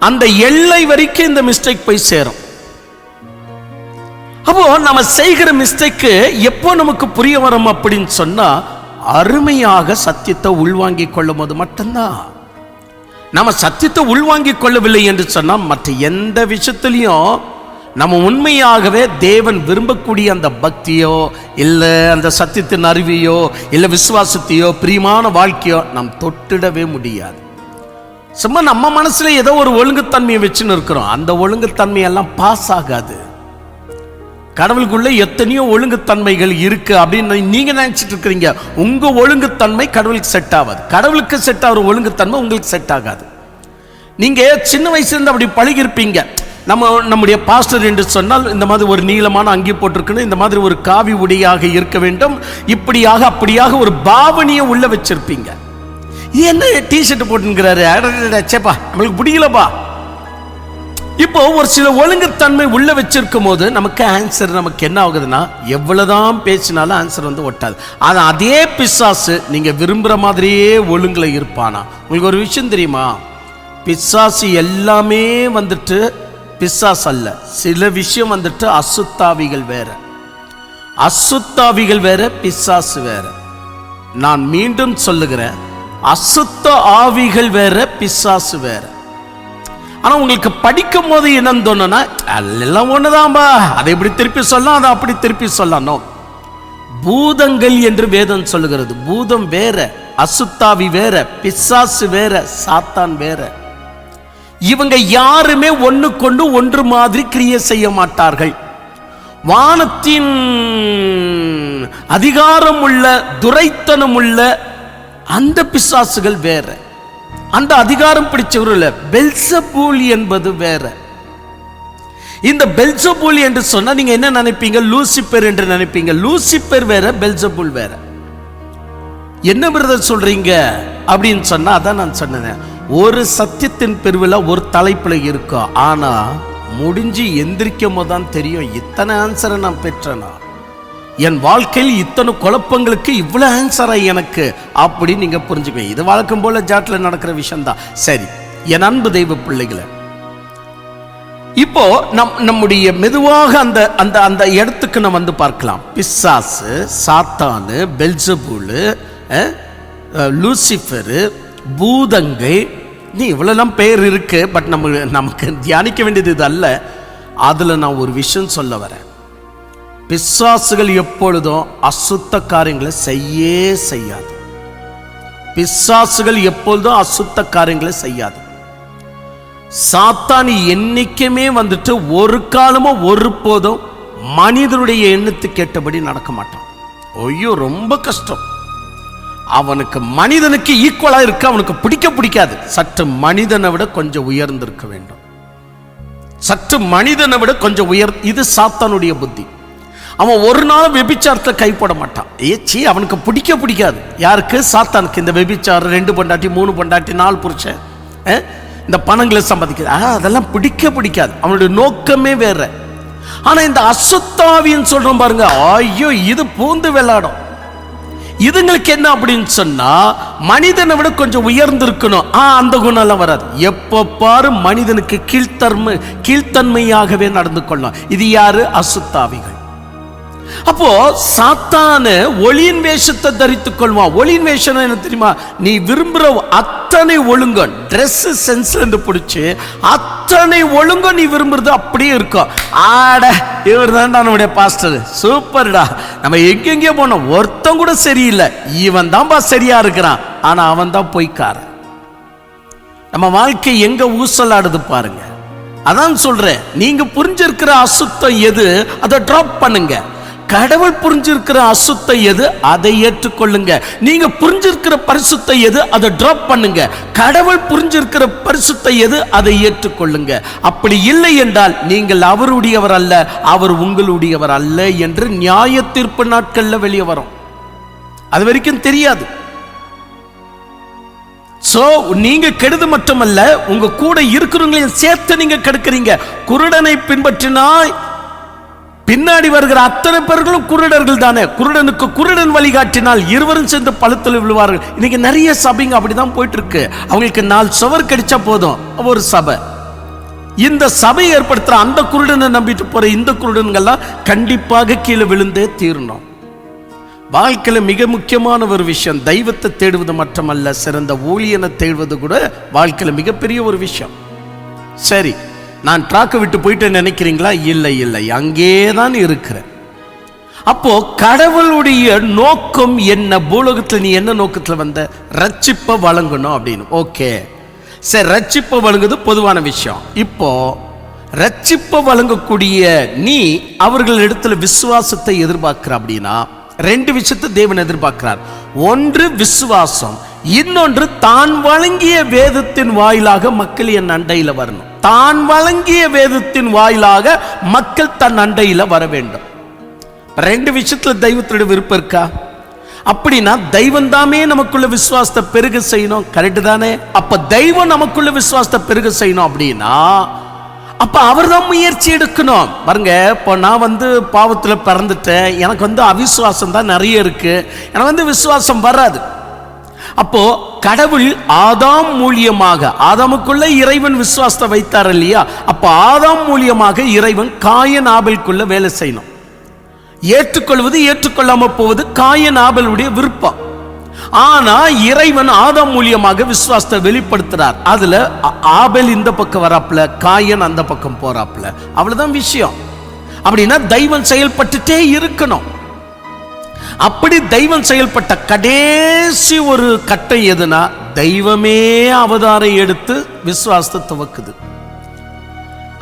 அந்த எல்லை வரைக்கும் இந்த மிஸ்டேக் போய் சேரும். அப்போ நம்ம செய்கிற மிஸ்டேக்கு எப்போ நமக்கு புரிய வரும் அப்படின்னு சொன்னா, அருமையாக சத்தியத்தை உள்வாங்கிக் கொள்ளும் போது மட்டும்தான். நம்ம சத்தியத்தை உள்வாங்கிக் கொள்ளவில்லை என்று சொன்னால் மற்ற எந்த விஷயத்திலையும் நம்ம உண்மையாகவே தேவன் விரும்பக்கூடிய அந்த பக்தியோ இல்லை அந்த சத்தியத்தின் அறிவியோ இல்லை விசுவாசத்தையோ பிரியமான வாழ்க்கையோ நாம் தொட்டிடவே முடியாது. சும்மா நம்ம மனசுல ஏதோ ஒரு ஒழுங்குத்தன்மையை வச்சுன்னு இருக்கிறோம். அந்த ஒழுங்குத்தன்மையெல்லாம் பாஸ் ஆகாது. கடவுளுக்குள்ள எத்தனையோ ஒழுங்குத்தன்மைகள் இருக்கு அப்படின்னு நீங்க நினைச்சிட்டு இருக்கிறீங்க. உங்க ஒழுங்குத்தன்மை கடவுளுக்கு செட் ஆகாது. கடவுளுக்கு செட் ஆகிற ஒழுங்குத்தன்மை உங்களுக்கு செட் ஆகாது. நீங்க சின்ன வயசுல இருந்து அப்படி பழகிருப்பீங்க. நம்முடைய பாஸ்டர் என்று சொன்னால் இந்த மாதிரி ஒரு நீளமான அங்கி போட்டிருக்கணும், இந்த மாதிரி ஒரு காவி உடையாக இருக்க வேண்டும், இப்படியாக அப்படியாக ஒரு பாவனையை உள்ள வச்சிருப்பீங்க. என்ன டிஷர்ட் போட்டுங்கிறாரு, சேப்பா நம்மளுக்கு பிடிக்கலப்பா. இப்போ ஒரு சில ஒழுங்குத்தன்மை உள்ள வச்சிருக்கும் போது நமக்கு ஆன்சர் நமக்கு என்ன ஆகுதுன்னா, எவ்வளவுதான் பேசினாலும் ஆன்சர் வந்து ஒட்டாது. ஆனா அதே பிசாசு நீங்க விரும்புற மாதிரியே ஒழுங்குல இருப்பானா? உங்களுக்கு ஒரு விஷயம் தெரியுமா? பிசாசு எல்லாமே வந்துட்டு பிசாசு அல்ல. சில விஷயம் வந்துட்டு அசுத்தாவிகள் வேற, அசுத்தாவிகள் வேற, பிசாசு வேற. நான் மீண்டும் சொல்லுகிறேன், அசுத்த ஆவிகள் வேற, பிசாசு வேற. ஆனா உங்களுக்கு படிக்கும் போது என்ன தோணுன்னா, எல்லாம் ஒண்ணுதான்பா, அதை இப்படி திருப்பி சொல்லலாம், அதை அப்படி திருப்பி சொல்லணும். பூதங்கள் என்று வேதம் சொல்லுகிறது. பூதம் வேற, அசுத்தாவி வேற, பிசாசு வேற, சாத்தான் வேற. இவங்க யாருமே ஒண்ணு கொண்டு ஒன்று மாதிரி கிரியை செய்ய மாட்டார்கள். வானத்தின் அதிகாரம் உள்ள துரைத்தனம் உள்ள அந்த பிசாசுகள் வேற, அந்த அதிகாரம் பிடிச்சவர்கள் பெல்சபூல் என்பது வேற. இந்த பெல்சபூல் என்று சொன்னா நீங்க என்ன நினைப்பீங்க? லூசிபர் என்று நினைப்பீங்க. லூசிபர் வேற, பெல்சபூல் வேற. என்ன பிரதர் சொல்றீங்க அப்படின்னு சொன்னா, அதான் நான் சொன்னேன், ஒரு சத்தியத்தின் பெருவிழா ஒரு தலைப்புல இருக்கும். ஆனா முடிஞ்சு எந்திரிக்கும் போதுதான் தெரியும், இத்தனை ஆன்சரை நான் பெற்றேனா, என் வாழ்க்கையில் இத்தனை குழப்பங்களுக்கு இவ்வளவு ஆன்சரா எனக்கு அப்படி நீங்க புரிஞ்சுக்குவீங்க. இது வழக்கம் போல ஜாட்ல நடக்கிற விஷயம் தான். சரி, என் அன்பு தெய்வ பிள்ளைகளை, இப்போ நம்முடைய மெதுவாக அந்த அந்த அந்த இடத்துக்கு நம்ம வந்து பார்க்கலாம். பிசாசு, சாத்தானு, பெல்சபூலு, லூசிஃபரு, பூதங்கள், நீ இவ்வளவுலாம் பெயர் இருக்கு. பட் நமக்கு தியானிக்க வேண்டியது இது அல்ல. அதுல நான் ஒரு விஷயம் சொல்ல வரேன். பிசாசுகள் எப்பொழுதும் அசுத்த காரியங்களை செய்யாது. பிசாசுகள் எப்பொழுதும் அசுத்த காரியங்களை செய்யாது. சாத்தான் என்னைக்குமே வந்துட்டு ஒரு காலமும் ஒரு போதும் மனிதனுடைய எண்ணத்துக்கு கேட்டபடி நடக்க மாட்டான். ஐயோ, ரொம்ப கஷ்டம். அவனுக்கு மனிதனுக்கு ஈக்குவலா இருக்க அவனுக்கு பிடிக்காது. சற்று மனிதனை விட கொஞ்சம் உயர்ந்திருக்க வேண்டும். சற்று மனிதனை விட கொஞ்சம் இது சாத்தானுடைய புத்தி. அவன் ஒரு நாள் வெபிச்சாரத்தை கை போட மாட்டான். ஏச்சி, அவனுக்கு பிடிக்காது. யாருக்கு? சாத்தானுக்கு. இந்த வெபிச்சாரம், 2 பொண்டாட்டி 3 பொண்டாட்டி 4 புருஷன், இந்த பணங்களை சம்பாதிக்கிறது, அதெல்லாம் பிடிக்காது. அவனுடைய நோக்கமே வேற. ஆனா இந்த அசுத்தாவின்னு சொல்றோம் பாருங்க, ஐயோ, இது பூந்து விளையாடும். இதுங்களுக்கு என்ன அப்படின்னு சொன்னா, மனிதனை விட கொஞ்சம் உயர்ந்திருக்கணும். அந்த குணம் எல்லாம் வராது. எப்ப பாரு மனிதனுக்கு கீழ்த்தன்மையாகவே நடந்து கொள்ளும். இது யாரு? அசுத்தாவிகள். அப்போ சாத்தானு ஒளியின் வேஷத்தை தரித்துக் கொள்வான். ஒளியின் வேஷம் என்ன தெரியுமா? நீ விரும்புற அத்தனை ஒழுங்கும், ட்ரெஸ் சென்ஸ்ல இருந்து பிடிச்சு அத்தனை ஒழுங்கும் நீ விரும்புறது அப்படியே இருக்கும். ஆட, இவர் தான்டா நம்முடைய பாஸ்டர், சூப்பர்டா, நம்ம எங்கெங்கே போனோம், ஒருத்தம் கூட சரியில்லை, இவன் தான்பா சரியா இருக்கிறான், ஆனா அவன் தான் பொய்க்காரன். நம்ம வாழ்க்கை எங்க ஊசலாடுது பாருங்க. அதான் சொல்றேன், நீங்க புரிஞ்சிருக்கிற அசுத்தம் எது, அதை டிராப் பண்ணுங்க. கடவுள் புரிஞ்சிருக்கிற அசுத்தம் எது, அதை ஏற்றுக்கொள்ளுங்க. நீங்க புரிஞ்சிருக்கிற பரிசுத்தம் எது, அதை டிராப் பண்ணுங்க. கடவுள் புரிஞ்சிருக்கிற பரிசுத்தம் எது, அதை ஏற்றுக்கொள்ளுங்க. அப்படி இல்லை என்றால் நீங்கள் அவருடையவர் அல்ல, அவர் உங்களுடையவர் அல்ல என்று நியாய தீர்ப்பு நாட்கள்ல வெளியே வரும். அது வரைக்கும் தெரியாது. சோ நீங்க கெடுது மட்டுமல்ல, உங்க கூட இருக்கிறவங்களையும் சேர்த்து நீங்க கெடுக்கிறீங்க. குருடனை பின்பற்றினாய், பின்னாடி வருகிற அத்தனை பேர்களும் குருடர்கள் தானே. குருடனுக்கு குருடன் வழிகாட்டினால் இருவரும் சேர்ந்து பழுத்தில் விழுவார்கள். இன்னைக்கு நிறைய சபைங்க அப்படிதான் போயிட்டு இருக்கு. அவங்களுக்கு 4 சுவர் கிடைச்சா போதும் ஒரு சபை. இந்த சபை ஏற்படுத்துற அந்த குருடனை நம்பிட்டு போற இந்த குருடன்கள்லாம் கண்டிப்பாக கீழே விழுந்தே தீரணும். வாழ்க்கையில மிக முக்கியமான ஒரு விஷயம் தெய்வத்தை தேடுவது மட்டுமல்ல, சிறந்த ஊழியனை தேடுவது கூட வாழ்க்கையில மிகப்பெரிய ஒரு விஷயம். சரி, நான் ட்ராக்கை விட்டு போயிட்டு நினைக்கிறீங்களா? இல்லை இல்லை, அங்கேதான் இருக்கிறேன். அப்போ கடவுளுடைய நோக்கம் என்ன? பூலோகத்தில் நீ என்ன நோக்கத்தில் வந்த? ரட்சிப்பை வழங்கணும் அப்படின்னு. ஓகே சரி, ரட்சிப்பை வழங்குது பொதுவான விஷயம். இப்போ ரட்சிப்பை வழங்கக்கூடிய நீ அவர்கள் இடத்துல விசுவாசத்தை எதிர்பார்க்கிற அப்படின்னா ரெண்டு விஷயத்தை தேவன் எதிர்பார்க்கிறார். ஒன்று விசுவாசம், இன்னொன்று தான் வழங்கிய வேதத்தின் வாயிலாக மக்கள் என் அண்டையில வரணும். தான் வழங்கிய வேதத்தின் வாயிலாக மக்கள் தன் அண்டையில வர வேண்டும். ரெண்டு விஷயத்துல தெய்வத்தோட விருப்பம் இருக்கா? அப்படின்னா தெய்வம் தாமே நமக்குள்ள விசுவாசத்தை பெருக செய்யணும். கரெக்ட் தானே? அப்ப தெய்வம் நமக்குள்ள விசுவாசத்தை பெருக செய்யணும் அப்படின்னா அப்ப அவர் தான் முயற்சி எடுக்கணும். பாருங்க, இப்போ நான் பாவத்துல பிறந்துட்டேன், எனக்கு அவிசுவாசம் தான் நிறைய இருக்கு, எனக்கு விசுவாசம் வராது. அப்போ கடவுள் ஆதாம் மூலியமாக, ஆதாமுக்குள்ள இறைவன் விசுவாசத்தை வைத்தார் இல்லையா? அப்ப ஆதாம் மூலியமாக இறைவன் காயன் ஆபேலுக்குள்ள வேலை செய்யணும். ஏற்றுக்கொள்வது ஏற்றுக்கொள்ளாம போவது காயன் ஆபேலுடைய விருப்பம். ஆனா இறைவன் ஆதாம் மூலியமாக விசுவாசத்தை வெளிப்படுத்துறார். அதுல ஆபேல் இந்த பக்கம் வராப்புல, காயன் அந்த பக்கம் போறாப்புல, அவ்வளவுதான் விஷயம். அப்படின்னா தெய்வம் செயல்பட்டுட்டே இருக்கணும். அப்படி தெய்வம் செயல்பட்ட கடைசி ஒரு கட்டம் எதுனா, தெய்வமே அவதாரம் எடுத்து விசுவாசத்தை துவக்குது.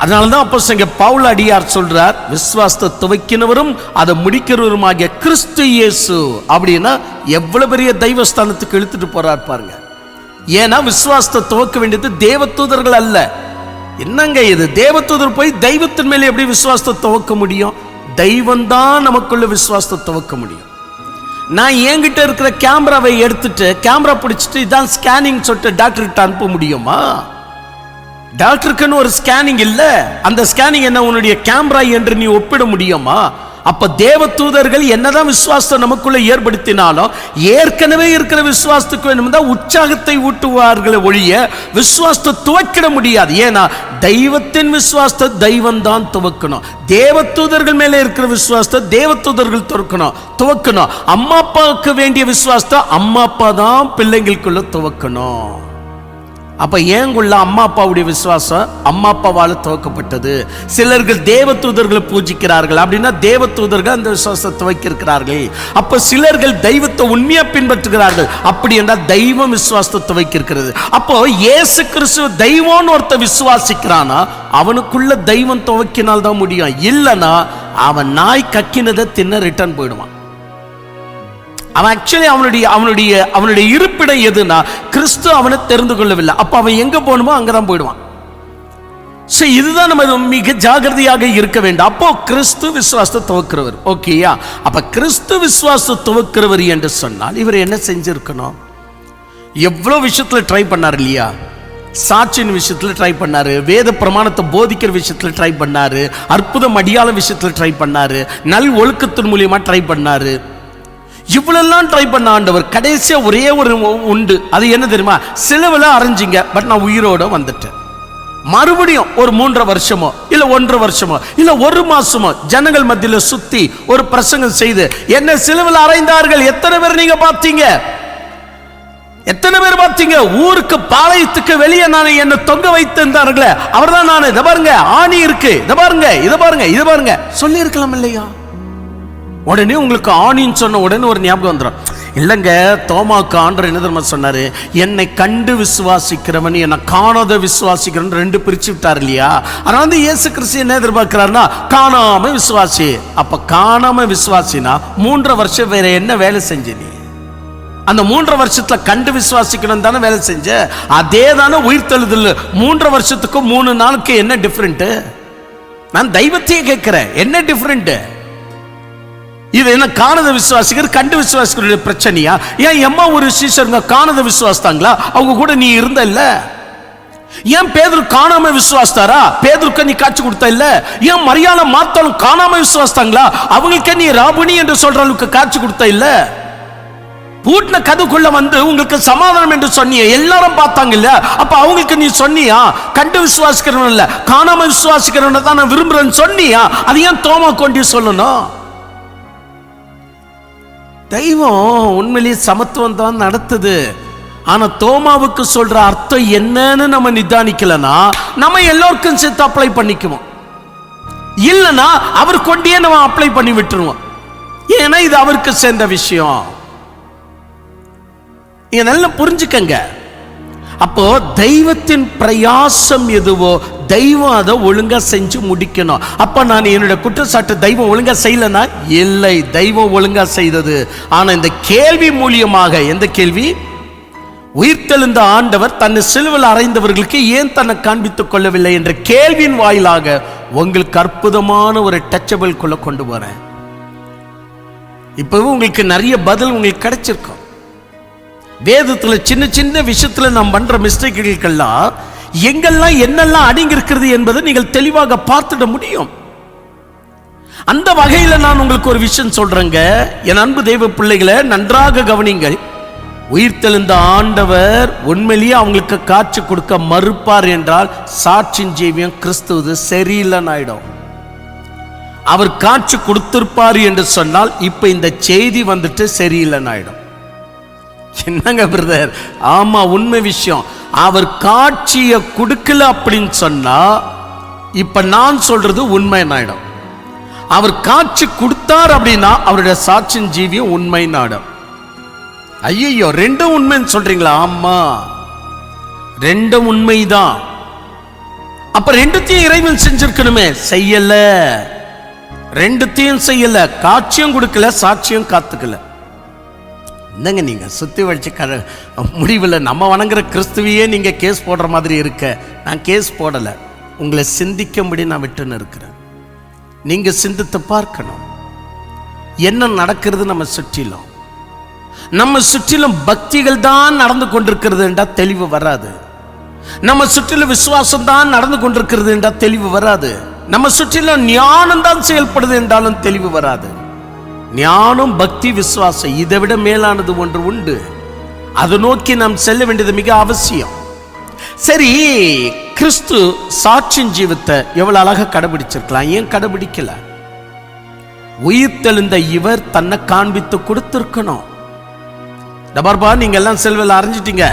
அதனாலதான் அப்போஸ்தலன் பவுல் அடியார் சொல்றார், விசுவாசத்தை துவக்கினவரும் அதை முடிக்கிறவருமாகிய கிறிஸ்து இயேசு. அப்படின்னா எவ்வளவு பெரிய தெய்வஸ்தானத்துக்கு இழுத்துட்டு போறார் பாருங்க. ஏன்னா விசுவாசத்தை துவக்க வேண்டியது தேவதூதர்கள் அல்ல. என்னங்க இது? தேவதூதர் போய் தெய்வத்தின் மேலே எப்படி விசுவாசத்தை துவக்க முடியும்? தெய்வம் தான் நமக்குள்ள விசுவாசத்தை துவக்க முடியும். நான் என்கிட்ட இருக்கிற கேமராவை எடுத்துட்டு கேமரா பிடிச்சிட்டு இதான் ஸ்கேனிங் சொல்லிட்டு டாக்டர்கிட்ட அனுப்ப முடியுமா? டாக்டருக்குன்னு ஒரு ஸ்கேனிங் இல்ல. அந்த ஸ்கேனிங் என்ன உன்னுடைய கேமரா என்று நீ ஒப்பிட முடியுமா? அப்ப தேவ தூதர்கள் என்னதான் விசுவாசத்தை நமக்குள்ள ஏற்படுத்தினாலும் ஏற்கனவே இருக்கிற விசுவாசத்துக்கு வேணும்னா உற்சாகத்தை ஊட்டுவார்களை ஒழிய விசுவாசத்தை துவக்கிட முடியாது. ஏன்னா தெய்வத்தின் விசுவாசத்தை தெய்வம் தான் துவக்கணும். தேவ தூதர்கள் மேலே இருக்கிற விசுவாசத்தை தேவ தூதர்கள் துவக்கணும். அம்மா அப்பாவுக்கு வேண்டிய விசுவாசத்தை அம்மா அப்பா தான் பிள்ளைங்களுக்குள்ள துவக்கணும். அப்ப ஏங்குள்ள அம்மா அப்பாவுடைய விசுவாசம் அம்மா அப்பாவால் துவக்கப்பட்டது. சிலர்கள் தேவ தூதர்களை பூஜிக்கிறார்கள், அப்படின்னா தேவ தூதர்கள் அந்த விசுவாசத்தை துவக்கியிருக்கிறார்கள். அப்ப சிலர்கள் தெய்வத்தை உண்மையா பின்பற்றுகிறார்கள், அப்படி என்றால் தெய்வம் விசுவாசத்தை துவக்கியிருக்கிறது. அப்போ இயேசு கிறிஸ்து தெய்வம்னு ஒருத்த விசுவாசிக்கிறானா அவனுக்குள்ள தெய்வம் துவக்கினால் தான் முடியும். இல்லைன்னா அவன் நாய் கக்கினதை தின்ன ரிட்டர்ன் போயிடுவான். அவன் ஆக்சுவலி அவனுடைய இருப்பிடம் எதுனா கிறிஸ்து அவனை தெரிந்து கொள்ளவில்லை. அப்ப அவன் எங்க போகணுமோ அங்கதான் போயிடுவான். இதுதான் நம்ம மிக ஜாகிரதையாக இருக்க வேண்டும். அப்போ கிறிஸ்து விசுவாசத்தை துவக்கிறவர். ஓகேயா? அப்ப கிறிஸ்து விசுவாசத்தை துவக்கிறவர் என்று சொன்னால் இவர் என்ன செஞ்சிருக்கணும்? எவ்வளவு விஷயத்துல ட்ரை பண்ணார் இல்லையா? சாட்சியின் விஷயத்துல ட்ரை பண்ணாரு, வேத பிரமாணத்தை போதிக்கிற விஷயத்துல ட்ரை பண்ணாரு, அற்புதம் அடியாள விஷயத்துல ட்ரை பண்ணாரு, நல் ஒழுக்கத்தின் மூலியமா ட்ரை பண்ணாரு. இவ்வளெல்லாம் ட்ரை பண்ண ஆண்டவர் கடைசியா ஒரே ஒரு உண்டு. அது என்ன தெரியுமா? சிலுவையில அரைஞ்சிங்க, பட் நான் உயிரோட வந்துட்டேன். மறுபடியும் ஒரு 3.5 வருஷமோ இல்ல 1.5 வருஷமோ இல்ல 1 மாசமோ ஜனங்கள் மத்தியில சுத்தி ஒரு பிரசங்கம் செய்து என்ன சிலுவையில அறைந்தார்கள். எத்தனை பேர் நீங்க பார்த்தீங்க? எத்தனை பேர் பார்த்தீங்க? ஊருக்கு பாளையத்துக்கு வெளியே நான் என்ன தொங்க வைத்திருந்தார்களே அவர்தான் நான். இதை பாருங்க, ஆணி இருக்கு, இதை பாருங்க, இதை பாருங்க, இதை பாருங்க சொல்லி இருக்கலாம் இல்லையா? உடனே உங்களுக்கு ஆணின்னு சொன்ன உடனே ஒரு ஞாபகம் வந்துடும். இல்லைங்க, தோமாவுக்கு ஆண்டவர் என்ன தெரியுமா சொன்னாரு? என்னை கண்டு விசுவாசிக்கிறவன் என்னை காணாத விசுவாசிக்கிறவன் 2 பிரிச்சு விட்டார் இல்லையா? அதனால இயேசு கிறிஸ்து என்ன எதிர்பார்க்கிறாருன்னா காணாம விசுவாசி. அப்ப காணாம விசுவாசினா 3.5 வருஷம் வேற என்ன வேலை செஞ்ச நீ? அந்த 3.5 வருஷத்துல கண்டு விசுவாசிக்கணும் தானே வேலை செஞ்ச. அதே தானே உயிர் தெழுதல். 3.5 வருஷத்துக்கும் 3 நாளுக்கு என்ன டிஃபரெண்ட்? நான் தெய்வத்தையே கேட்கிறேன், என்ன டிஃபரெண்ட்? இது என்ன காணத விசுவாசிக்கிற கண்டு விசுவாசிக்கிற பிரச்சனையா? ஏன் எம்மா ஒரு சீசருங்க காணத விசுவாசித்தாங்களா? அவங்க கூட நீ இருந்த இல்ல? ஏன் பேதுரு காணாம விசுவாசித்தாரா? பேதுருக்கு நீ காட்சி கொடுத்த இல்ல? ஏன் மரியாதை மாத்தாலும் காணாம விசுவாசித்தாங்களா? அவங்களுக்கு நீ ராபுனி என்று சொல்ற அளவுக்கு காட்சி கொடுத்த இல்ல? பூட்டின கதுக்குள்ள வந்து உங்களுக்கு சமாதானம் என்று சொன்னிய, எல்லாரும் பார்த்தாங்க இல்ல, அப்ப அவங்களுக்கு நீ சொன்னியா? கண்டு விசுவாசிக்கிறவன் இல்ல, காணாம விசுவாசிக்கிறவனை தான் நான் விரும்புறேன்னு சொன்னியா? அது ஏன் தோமா கொண்டு சொல்லணும்? தெய்வம் உண்மையிலேயே சமத்துவம் தான் நடத்துது. ஆனா தோமாவுக்கு சொல்ற அர்த்தம் என்னன்னு நம்ம நிதானிக்கலனா நம்ம எல்லோருக்கும் சேர்த்து அப்ளை பண்ணிக்குவோம். இல்லனா அவர் கொண்டே நம்ம அப்ளை பண்ணி விட்டுருவோம். ஏன்னா இது அவருக்கு சேர்ந்த விஷயம். நீங்க நல்லா புரிஞ்சுக்கங்க. அப்போ தெய்வத்தின் பிரயாசம் எதுவோ தெய்வம் அதை ஒழுங்கா செஞ்சு முடிக்கணும். அப்ப நான் என்னுடைய குற்றச்சாட்டு தெய்வம் ஒழுங்கா செய்யலனா இல்லை, தெய்வம் ஒழுங்கா செய்தது. ஆனா இந்த கேள்வி மூலியமாக, எந்த கேள்வி? உயிர்த்தெழுந்த ஆண்டவர் தன்னை சிலுவையில் அறைந்தவர்களுக்கு ஏன் தன்னை காண்பித்துக் கொள்ளவில்லை என்ற கேள்வியின் வாயிலாக உங்களுக்கு அற்புதமான ஒரு டச்சபிள் குள்ள கொண்டு வரேன். இப்பவும் உங்களுக்கு நிறைய பதில் உங்களுக்கு கிடைச்சிருக்கும். வேதத்துல சின்ன சின்ன விஷயத்துல நாம் பண்ற மிஸ்டேக்குகளுக்கெல்லாம் எங்கெல்லாம் என்னெல்லாம் அடங்கி இருக்கிறது என்பதை நீங்கள் தெளிவாக பார்த்துட முடியும். அந்த வகையில் நான் உங்களுக்கு ஒரு விஷயம் சொல்றேங்க. என் அன்பு தெய்வ பிள்ளைகளை நன்றாக கவனிங்கள். உயிர்த்தெழுந்த ஆண்டவர் உண்மையிலேயே அவங்களுக்கு காட்சி கொடுக்க மறுப்பார் என்றால் சாட்சியின் ஜீவியம் கிறிஸ்துவது சரியில்லைன்னு ஆயிடும். அவர் காட்சி கொடுத்திருப்பார் என்று சொன்னால் இப்ப இந்த செய்தி வந்துட்டு சரியில்லைன்னு ஆயிடும். என்னங்க பிரதர்? ஆமா, உண்மை விஷயம். அவர் காட்சியை கொடுக்கல அப்படின்னு சொன்னா இப்ப நான் சொல்றது உண்மை ஆயிடும். அவர் காட்சி கொடுத்தார் அப்படின்னா அவருடைய சாட்சியின் ஜீவியம் உண்மை ஆயிடும். ஐயோ, ரெண்டும் உண்மைன்னு சொல்றீங்களா? ஆமா, ரெண்டும் உண்மைதான். அப்ப ரெண்டுத்தையும் இறைவன் செஞ்சிருக்கணுமே, செய்யல. ரெண்டுத்தையும் செய்யல, காட்சியும் கொடுக்கல, சாட்சியும் காத்துக்கல. என்னங்க நீங்க சுத்தி வச்சு முடிவில் நம்ம வணங்குற கிறிஸ்துவையே நீங்க கேஸ் போடுற மாதிரி இருக்க. நான் கேஸ் போடல, உங்களை சிந்திக்கும்படி நான் விட்டுன்னு இருக்கிறேன். நீங்க சிந்தித்து பார்க்கணும் என்ன நடக்கிறது நம்ம சுற்றிலும். நம்ம சுற்றிலும் பக்திகள் தான் நடந்து கொண்டிருக்கிறது என்றால் தெளிவு வராது. நம்ம சுற்றிலும் விசுவாசம் தான் நடந்து கொண்டிருக்கிறது என்றால் தெளிவு வராது. நம்ம சுற்றிலும் ஞானம் தான் செயல்படுது என்றாலும் தெளிவு வராது. ஞானம், பக்தி, விசுவாசம் இதை விட மேலானது ஒன்று உண்டு. அதை நோக்கி நாம் செல்ல வேண்டியது மிக அவசியம். சரி, கிறிஸ்து சாட்சியின் ஜீவத்தை எவ்வளவு அழகா கடைபிடிச்சிருக்கலாம், ஏன் கடைபிடிக்கல? உயிர்த்தெழுந்த இவர் தன்னை காண்பித்து கொடுத்திருக்கணும். டபார்பா, நீங்க எல்லாம் செல்வெல்லாம் அறிஞ்சிட்டீங்க,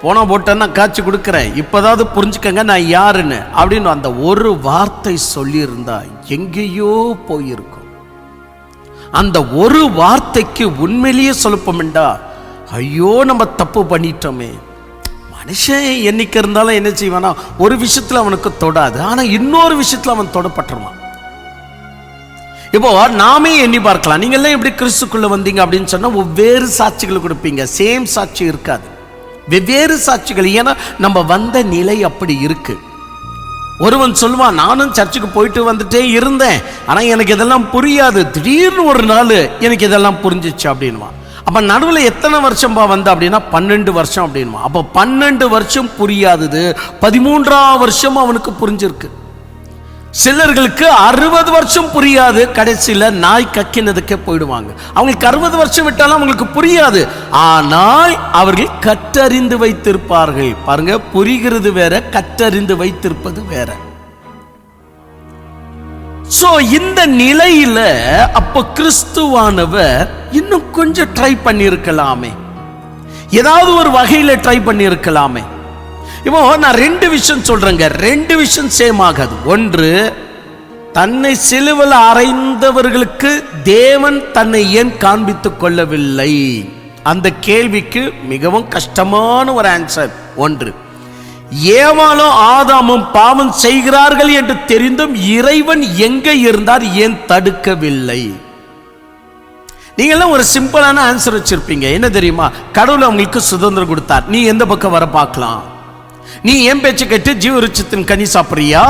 போனா போட்டேன்னா காட்சி கொடுக்கிறேன், இப்போதாவது புரிஞ்சுக்கங்க நான் யாருன்னு அப்படின்னு அந்த ஒரு வார்த்தை சொல்லி இருந்தா எங்கேயோ போயிருக்கும். அந்த ஒரு வார்த்தைக்கு உண்மையிலேயே சொல்லப்போம்டா, ஐயோ நம்ம தப்பு பண்ணிட்டோமே. மனுஷன் என்னைக்கு இருந்தாலும் என்ன செய்வானா, ஒரு விஷயத்துல அவனுக்கு தொடாது, ஆனா இன்னொரு விஷயத்துல அவன் தொடப்பட்டுருவான். இப்போ நாமே எண்ணி பார்க்கலாம். நீங்க எல்லாம் எப்படி கிறிஸ்துக்குள்ள வந்தீங்க அப்படின்னு சொன்னா வெவ்வேறு சாட்சிகள் கொடுப்பீங்க. சேம் சாட்சி இருக்காது, வெவ்வேறு சாட்சிகள். ஏன்னா நம்ம வந்த நிலை அப்படி இருக்கு. ஒருவன் சொல்லுவான், நானும் சர்ச்சுக்கு போயிட்டு வந்துட்டே இருந்தேன், ஆனா எனக்கு இதெல்லாம் புரியாது, திடீர்னு ஒரு நாள் எனக்கு இதெல்லாம் புரிஞ்சிச்சு அப்படின்வான். அப்ப நடுவில் எத்தனை வருஷம் வந்த அப்படின்னா 12 வருஷம் அப்படின்வான். அப்ப 12 வருஷம் புரியாதது 13ஆம் வருஷம் அவனுக்கு புரிஞ்சிருக்கு. சிலர்களுக்கு 60 வருஷம் புரியாது, கடைசியில் நாய் கக்கினதுக்கே போயிடுவாங்க. அவங்களுக்கு 60 வருஷம் விட்டாலும் அவங்களுக்கு புரியாது, ஆனால் அவர்கள் கற்றறிந்து வைத்திருப்பார்கள். பாருங்க, புரிகிறது வேற, கற்றறிந்து வைத்திருப்பது வேற. சோ இந்த நிலையில அப்ப கிறிஸ்துவானவர் இன்னும் கொஞ்சம் ட்ரை பண்ணி இருக்கலாமே, ஏதாவது ஒரு வகையில ட்ரை பண்ணி இருக்கலாமே. இப்போ நான் 2 விஷயம் சொல்றேங்க, 2 விஷயம் சேம் ஆகாது. ஒன்று, தன்னை சிலுவையில் அறைந்தவர்களுக்கு தேவன் தன்னை ஏன் காண்பித்துக் கொள்ளவில்லை, அந்த கேள்விக்கு மிகவும் கஷ்டமான ஒரு ஆன்சர். ஒன்று, ஏவாளும் ஆதாமும் பாவம் செய்கிறார்கள் என்று தெரிந்தும் இறைவன் எங்கே இருந்தார், ஏன் தடுக்கவில்லை? நீங்கெல்லாம் ஒரு சிம்பிளான ஆன்சர் வச்சிருப்பீங்க. என்ன தெரியுமா? கடவுள் அவங்களுக்கு சுதந்திரம் கொடுத்தார், நீ எந்த பக்கம் வர பார்க்கலாம். நீ என் பேச்சு கேட்டு ஜீவருட்சத்தின் கனி சாப்பிடுறியா,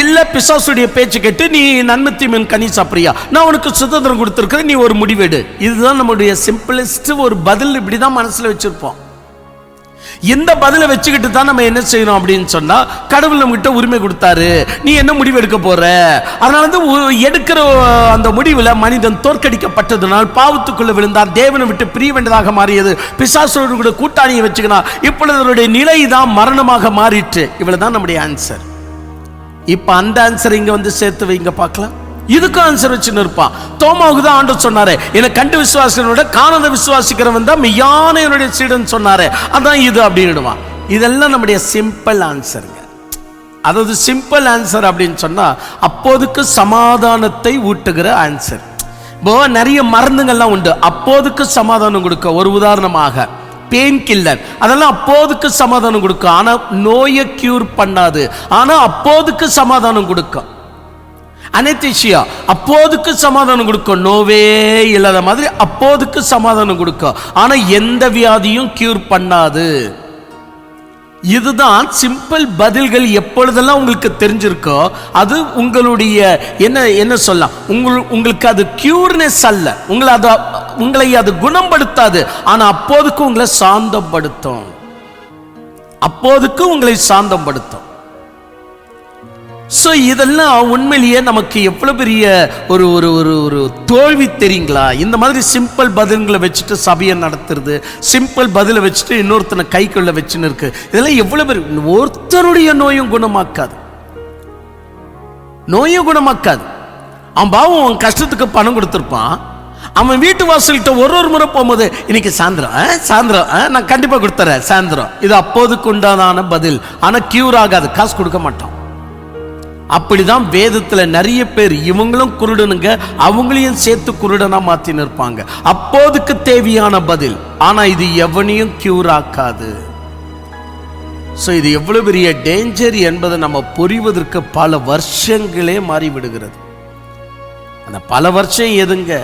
இல்ல பிசாசுடைய பேச்சு கேட்டு நீ நன்மை தீமையின் கனி சாப்பிடுறியா? நான் உனக்கு சுதந்திரம் கொடுத்திருக்கிறேன், நீ ஒரு முடிவெடு. இதுதான் நம்முடைய சிம்பிளஸ்ட் ஒரு பதில். இப்படிதான் மனசுல வச்சிருப்போம். இந்த பதிலை வச்சுக்கிட்டு தான் நம்ம என்ன செய்யணும் அப்படின்னு சொன்னா, கடவுள் நம்ம கிட்ட உரிமை கொடுத்தாரு, நீ என்ன முடிவு எடுக்க போற? அதனால வந்து எடுக்கிற அந்த முடிவுல மனிதன் தோற்கடிக்கப்பட்டதுனால் பாவத்துக்குள்ள விழுந்தான், தேவனை விட்டு பிரிய வேண்டியதாக மாறியது, பிசாசோடு கூட கூட்டாளியை வச்சுக்கணும், இப்பொழுது அவருடைய நிலை தான் மரணமாக மாறிட்டு. இவ்வளவுதான் நம்முடைய ஆன்சர். இப்ப அந்த ஆன்சர் இங்க வந்து சேர்த்து வைங்க பார்க்கலாம். இதுக்கும் ஆன்சர் வச்சுன்னு இருப்பான். தோமாவுக்கு தான் ஆண்டவர் சொன்னாரு, என்னை கண்டு விசுவாசிக்கிறவனோட காணாத விசுவாசிக்கிறவன் தான் மெய்யான என்னுடைய சீடன் சொன்னாரு, அதான் இது அப்படின்னுடுவான். இதெல்லாம் நம்முடைய சிம்பிள் ஆன்சருங்க. அதாவது சிம்பிள் ஆன்சர் அப்படின்னு சொன்னா அப்போதுக்கு சமாதானத்தை ஊட்டுகிற ஆன்சர். இப்போ நிறைய மருந்துகள்லாம் உண்டு அப்போதுக்கு சமாதானம் கொடுக்க. ஒரு உதாரணமாக பெயின் கில்லர், அதெல்லாம் அப்போதுக்கு சமாதானம் கொடுக்கும், ஆனா நோயை கியூர் பண்ணாது, ஆனா அப்போதுக்கு சமாதானம் கொடுக்கும். அனஸ்தீசியா அப்போதுக்கு சமாதானம் கொடுக்கும், நோவே இல்லாத மாதிரி அப்போதுக்கு சமாதானம் கொடுக்கும், ஆனா எந்த வியாதியும் கியூர் பண்ணாது. இதுதான் சிம்பிள் பதில்கள். எப்பொழுதெல்லாம் உங்களுக்கு தெரிஞ்சிருக்கோ அது உங்களுடைய என்ன சொல்லலாம், உங்களுக்கு அது கியூர்னஸ் அல்ல, உங்களை அது குணப்படுத்தாது, ஆனா அப்போதுக்கு உங்களை சாந்தப்படுத்தும், அப்போதுக்கு உங்களை சாந்தப்படுத்தும். ஸோ இதெல்லாம் உண்மையிலேயே நமக்கு எவ்வளோ பெரிய ஒரு ஒரு ஒரு ஒரு தோல்வி தெரியுங்களா? இந்த மாதிரி சிம்பிள் பதில்களை வச்சுட்டு சபையை நடத்துறது, சிம்பிள் பதிலை வச்சுட்டு இன்னொருத்தனை கைக்குள்ள வச்சுன்னு இருக்கு. இதெல்லாம் எவ்வளோ பெரிய, ஒருத்தருடைய நோயும் குணமாக்காது, நோயும் குணமாக்காது. அவன் பாவம் அவன் கஷ்டத்துக்கு பணம் கொடுத்துருப்பான், அவன் வீட்டு வாசல்கிட்ட ஒரு முறை போகும்போது இன்னைக்கு சாயந்தரம் நான் கண்டிப்பாக கொடுத்துறேன் சாயந்தரம், இது அப்போதுக்கு உண்டான பதில், ஆனால் கியூர் ஆகாது, காசு கொடுக்க மாட்டான். அப்படிதான் வேதத்துல நிறைய பேர் இவங்களும் குருடனுங்க, அவங்களையும் சேர்த்து குருடனா மாத்தின்னு இருப்பாங்க. அப்போதுக்கு தேவையான பதில், ஆனா இது எவனையும் கியூர் ஆக்காது. ஸோ இது எவ்வளவு பெரிய டேஞ்சர் என்பதை நம்ம புரிவதற்கு பல வருஷங்களே மாறிவிடுகிறது. அந்த பல வருஷம் எதுங்க,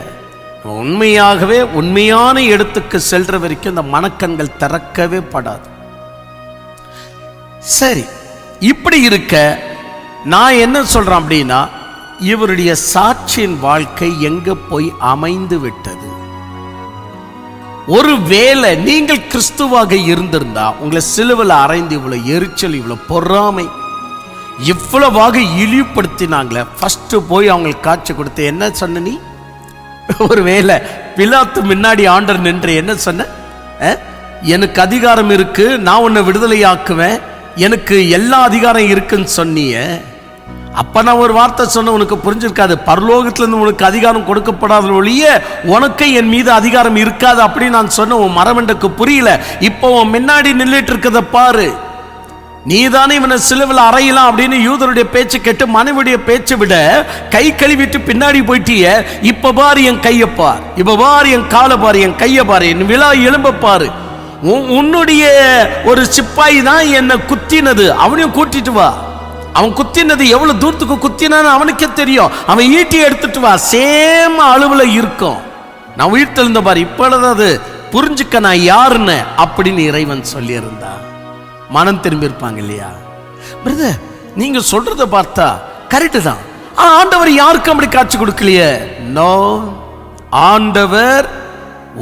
உண்மையாகவே உண்மையான இடத்துக்கு செல்ற வரைக்கும் இந்த மனக்கண்கள் திறக்கவே படாது. சரி, இப்படி இருக்க நான் என்ன சொல்றேன் அப்படின்னா, இவருடைய சாட்சியின் வாழ்க்கை எங்க போய் அமைந்து விட்டது? ஒருவேளை நீங்கள் கிறிஸ்துவாக இருந்திருந்தா உங்களை சிலுவையில் அறைந்து இவ்வளவு எரிச்சல், இவ்வளவு பொறாமை, இவ்வளவாக இழிவுபடுத்தினாங்களே, ஃபர்ஸ்ட் போய் அவங்களுக்கு காட்சி கொடுத்து என்ன சொன்ன நீ? ஒருவேளை பிலாத்து முன்னாடி ஆண்டர் நின்று என்ன சொன்ன? எனக்கு அதிகாரம் இருக்கு, நான் உன்னை விடுதலையாக்குவேன், எனக்கு எல்லா அதிகாரம் இருக்குன்னு சொன்னிய. அப்ப நான் ஒரு வார்த்தை சொன்ன, உனக்கு புரிஞ்சிருக்காது. பரலோகத்திலிருந்து உனக்கு அதிகாரம் கொடுக்கப்படாத ஒழிய உனக்கு என் மீது அதிகாரம் இருக்காது அப்படின்னு நான் சொன்ன. உன் மரமண்டக்கு புரியல. இப்போ உன் முன்னாடி நின்றுட்டு இருக்கிறத பாரு, நீதானே இவனை சிலுவையில் அறையலாம் அப்படின்னு யூதருடைய பேச்சு கேட்டு மனைவியுடைய பேச்சை விட கை கழுவிட்டு பின்னாடி போயிட்டிய. இப்ப பாரு என் கையை பார், இப்ப பாரு என் காலை பாரு, என் கையை பாரு, என் விழா எலும்ப பாரு. உன்னுடைய ஒரு சிப்பாய் தான் என்னை குத்தினது, அவனையும் கூட்டிட்டு வா. அவன் குத்தினது எவ்வளவு தூரத்துக்கு குத்தினான்னு அவனுக்கே தெரியும். அவன் ஈட்டி எடுத்துட்டு வா, சேம் அளவுல இருக்கும். நான் உயிர் தெழுந்த பாரு, இப்பொழுது அது புரிஞ்சுக்க நான் யாருன்னு அப்படின்னு இறைவன் சொல்லி இருந்தா மனம் திரும்பி இருப்பாங்க இல்லையா? பிரதர், நீங்க சொல்றத பார்த்தா கரெக்டு தான். ஆண்டவர் யாருக்கும் அப்படி காட்சி கொடுக்கலையே. நோ, ஆண்டவர்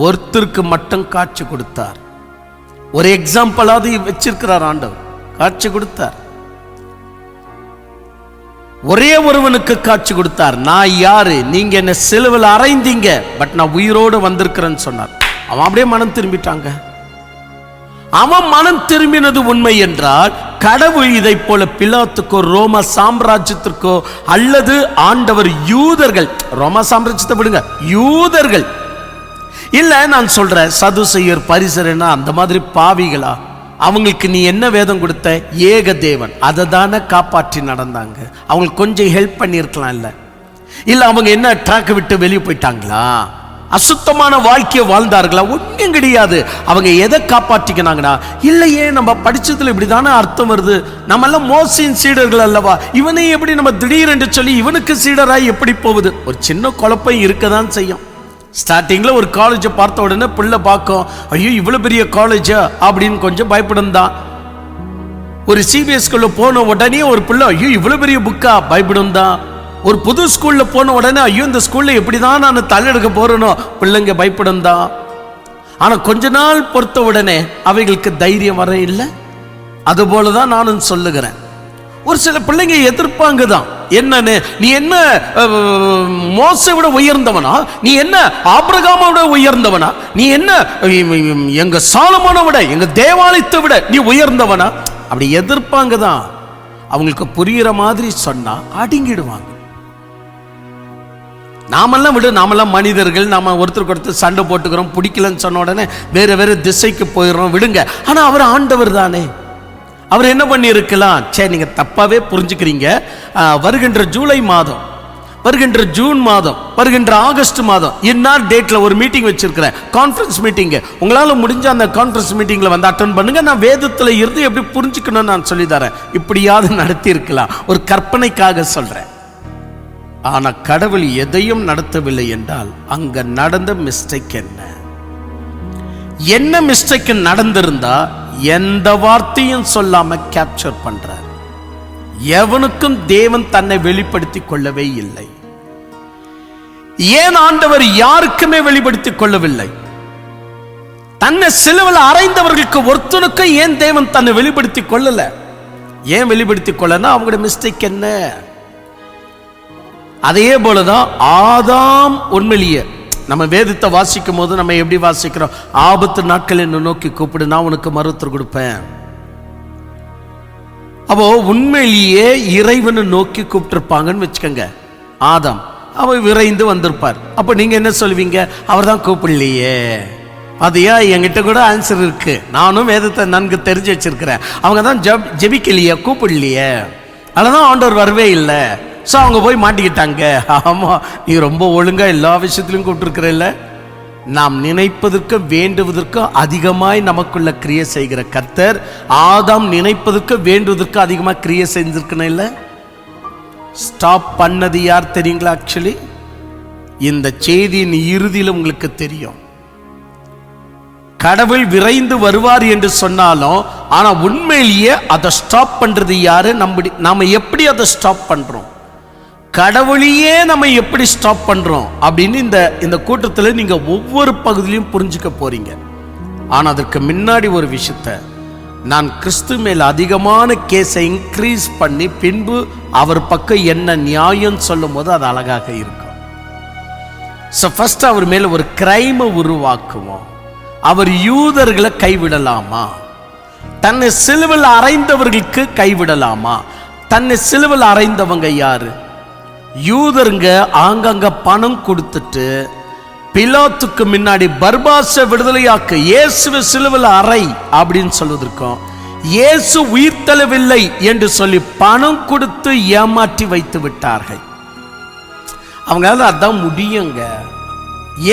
ஒருத்தருக்கு மட்டும் காட்சி கொடுத்தார். ஒரு எக்ஸாம்பிளாவது வச்சிருக்கிறார் ஆண்டவர், காட்சி கொடுத்தார். ஒரே ஒருவனுக்கு காட்சி கொடுத்தார். நான் யாரு? நீங்க என்ன சிலுவையில் அறைந்தீங்க, பட் நான் உயிரோடு வந்திருக்கிறேன்னு சொன்னார். அவன் அப்படியே மனம் திரும்பிட்டாங்க. அவன் மனம் திரும்பினது உண்மை என்றால், கடவுள் இதை போல பிலாத்துக்கோ ரோம சாம்ராஜ்யத்திற்கோ அல்லது ஆண்டவர் யூதர்கள், ரோம சாம்ராஜ்யத்தை விடுங்க, யூதர்கள் இல்ல, நான் சொல்றேன் சதுசேயர் பரிசரனா அந்த மாதிரி பாவிகளா, அவங்களுக்கு நீ என்ன வேதம் கொடுத்த? ஏக தேவன், அதை தானே காப்பாற்றி நடந்தாங்க. அவங்களுக்கு கொஞ்சம் ஹெல்ப் பண்ணியிருக்கலாம் இல்ல? இல்ல அவங்க என்ன ட்ராக் விட்டு வெளியே போயிட்டாங்களா? அசுத்தமான வாழ்க்கையை வாழ்ந்தார்களா? ஒன்றும் கிடையாது. அவங்க எதை காப்பாற்றிக்கினாங்கன்னா, இல்லையே நம்ம படிச்சதுல இப்படிதானே அர்த்தம் வருது, நம்ம எல்லாம் மோசையின் சீடர்கள் அல்லவா, இவனை எப்படி நம்ம திடீரென்று சொல்லி இவனுக்கு சீடராய் எப்படி போகுது? ஒரு சின்ன குழப்பம் இருக்கதான் செய்யும். ஸ்டார்டிங்ல ஒரு காலேஜை பார்த்த உடனே பிள்ளை பார்க்கும், ஐயோ இவ்வளவு பெரிய காலேஜா அப்படின்னு கொஞ்சம் பயப்படும் தான். ஒரு சிபிஎஸ் ஸ்கூல்ல போன உடனே ஒரு பிள்ளை, ஐயோ இவ்வளவு பெரிய புக்கா, பயப்படும் தான். ஒரு புது ஸ்கூல்ல போன உடனே ஐயோ இந்த ஸ்கூல்ல எப்படிதான் நான் தள்ளெடுக்க போறேனோ, பிள்ளைங்க பயப்படும் தான். ஆனா கொஞ்ச நாள் பொறுத்த உடனே அவைகளுக்கு தைரியம் வர இல்லை. அதுபோலதான் நானும் சொல்லுகிறேன். ஒரு சில பிள்ளைங்க எதிர்ப்பாங்க தான், என்னன்னு, நீ என்ன மோசை விட உயர்ந்தவனா, நீ என்ன ஆபிரகாமை விட உயர்ந்தவனா, நீ என்ன எங்க சாலமோனை விட எங்க தேவாலயத்தை விட நீ உயர்ந்தவனா, அப்படி எதிர்ப்பாங்க தான். அவங்களுக்கு புரியுற மாதிரி சொன்னா அடங்கிடுவாங்க. நாமெல்லாம் மனிதர்கள், நாம ஒருத்தருக்கு ஒருத்தர் சண்டை போட்டுக்கிறோம், பிடிக்கலன்னு சொன்ன உடனே வேற வேற திசைக்கு போயிடுறோம், விடுங்க. ஆனா அவர் ஆண்டவர் தானே, அவர் என்ன பண்ணி இருக்கலாம்? சரி, நீங்க தப்பாவே புரிஞ்சுக்கிறீங்க. வருகின்ற ஜூலை மாதம், வருகின்ற ஜூன் மாதம், வருகின்ற ஆகஸ்ட் மாதம் இன்னார் டேட்ல ஒரு மீட்டிங் வச்சிருக்கிறேன், கான்ஃபரன்ஸ் மீட்டிங். உங்களால முடிஞ்ச அந்த கான்ஃபரன்ஸ் மீட்டிங்ல வந்து அட்டெண்ட் பண்ணுங்க, நான் வேதத்துல இருந்து எப்படி புரிஞ்சுக்கணும்னு நான் சொல்லி தரேன். இப்படியாவது நடத்தி இருக்கலாம், ஒரு கற்பனைக்காக சொல்றேன். ஆனா கடவுள் எதையும் நடத்தவில்லை என்றால் அங்க நடந்த மிஸ்டேக் என்ன மிஸ்டேக் நடந்திருந்தா எந்த வார்த்தையும் சொல்லாம கேப்சர் பண்றார். எவனுக்கும் தேவன் தன்னை வெளிப்படுத்தி கொள்ளவே இல்லை. ஏன் ஆண்டவர் யாருக்குமே வெளிப்படுத்தி கொள்ளவில்லை? தன்னை சிலுவையில் அறைந்தவர்களுக்கு ஒருத்தனுக்கு ஏன் தேவன் தன்னை வெளிப்படுத்தி கொள்ளல? ஏன் வெளிப்படுத்தி கொள்ளனா? அவங்களோட மிஸ்டேக் என்ன? அதே போலதான் ஆதாம் உண்மையிலேயே நம்ம வேதத்தை வாசிக்கும் போது நம்ம எப்படி வாசிக்கிறோம்? ஆபத்து நாட்கள் என்ன நோக்கி கூப்பிடு, நான் உனக்கு மருத்துவர் கொடுப்பேன். அப்போ உண்மையிலேயே இறைவனை நோக்கி கூப்பிட்டுருப்பாங்கன்னு வச்சுக்கோங்க. ஆதாம் அவர் விரைந்து வந்திருப்பார். அப்ப நீங்க என்ன சொல்வீங்க? அவர் தான் கூப்பிடலையே. அதையா என்கிட்ட கூட ஆன்சர் இருக்கு, நானும் வேதத்தை நன்கு தெரிஞ்சு வச்சிருக்கிறேன். அவங்க தான் ஜெபிக்கலையே, கூப்பிடலையே, அதனாலதான் ஆண்டவர் வரவே இல்லை. ஸோ அவங்க போய் மாட்டிக்கிட்டாங்க. ஆமாம், நீ ரொம்ப ஒழுங்கா எல்லா விஷயத்திலும் கூப்பிட்டுருக்கிறல்ல. நாம் நினைப்பதற்கு வேண்டுவதற்கு அதிகமாய் நமக்குள்ள கிரியை செய்கிற கர்த்தர் ஆதாம் நினைப்பதற்கு வேண்டுவதற்கு அதிகமாக கிரியை செஞ்சிருக்கணும் இல்லை? ஸ்டாப் பண்ணது யார் தெரியுங்களா? ஆக்சுவலி இந்த செய்தியின் இறுதியில் உங்களுக்கு தெரியும். கடவுள் விரைந்து வருவார் என்று சொன்னாலும், ஆனா உண்மையிலேயே அதை ஸ்டாப் பண்றது யாரு? நாம எப்படி அதை ஸ்டாப் பண்றோம்? கடவுளையே நம்ம எப்படி ஸ்டாப் பண்றோம் அப்படின்னு இந்த கூட்டத்தில் நீங்க ஒவ்வொரு பகுதியிலையும் புரிஞ்சுக்க போறீங்க. ஆனா அதற்கு முன்னாடி ஒரு விஷயத்த, நான் கிறிஸ்து மேல் அதிகமான கேஸை இன்க்ரீஸ் பண்ணி பின்பு அவர் பக்கம் என்ன நியாயம் சொல்லும் போது அது அழகாக இருக்கும். ஸோ ஃபர்ஸ்ட் அவர் மேல ஒரு கிரைமை உருவாக்குவோம். அவர் யூதர்களை கைவிடலாமா? தன்னை சிலுவையில் அறைந்தவர்களுக்கு கைவிடலாமா? தன்னை சிலுவையில் அறைந்தவங்க யாரு? யூதருங்க ஆங்கங்க பணம் கொடுத்துட்டு பிலாத்துக்கு முன்னாடி பர்பாச விடுதலையாக்கு, இயேசுவை சிலுவையில் அறை அப்படின்னு சொல்வதற்கும், இயேசு உயிர்த்தெழவில்லை என்று சொல்லி பணம் கொடுத்து ஏமாற்றி வைத்து விட்டார்கள். அவங்களால அதான் முடியுங்க.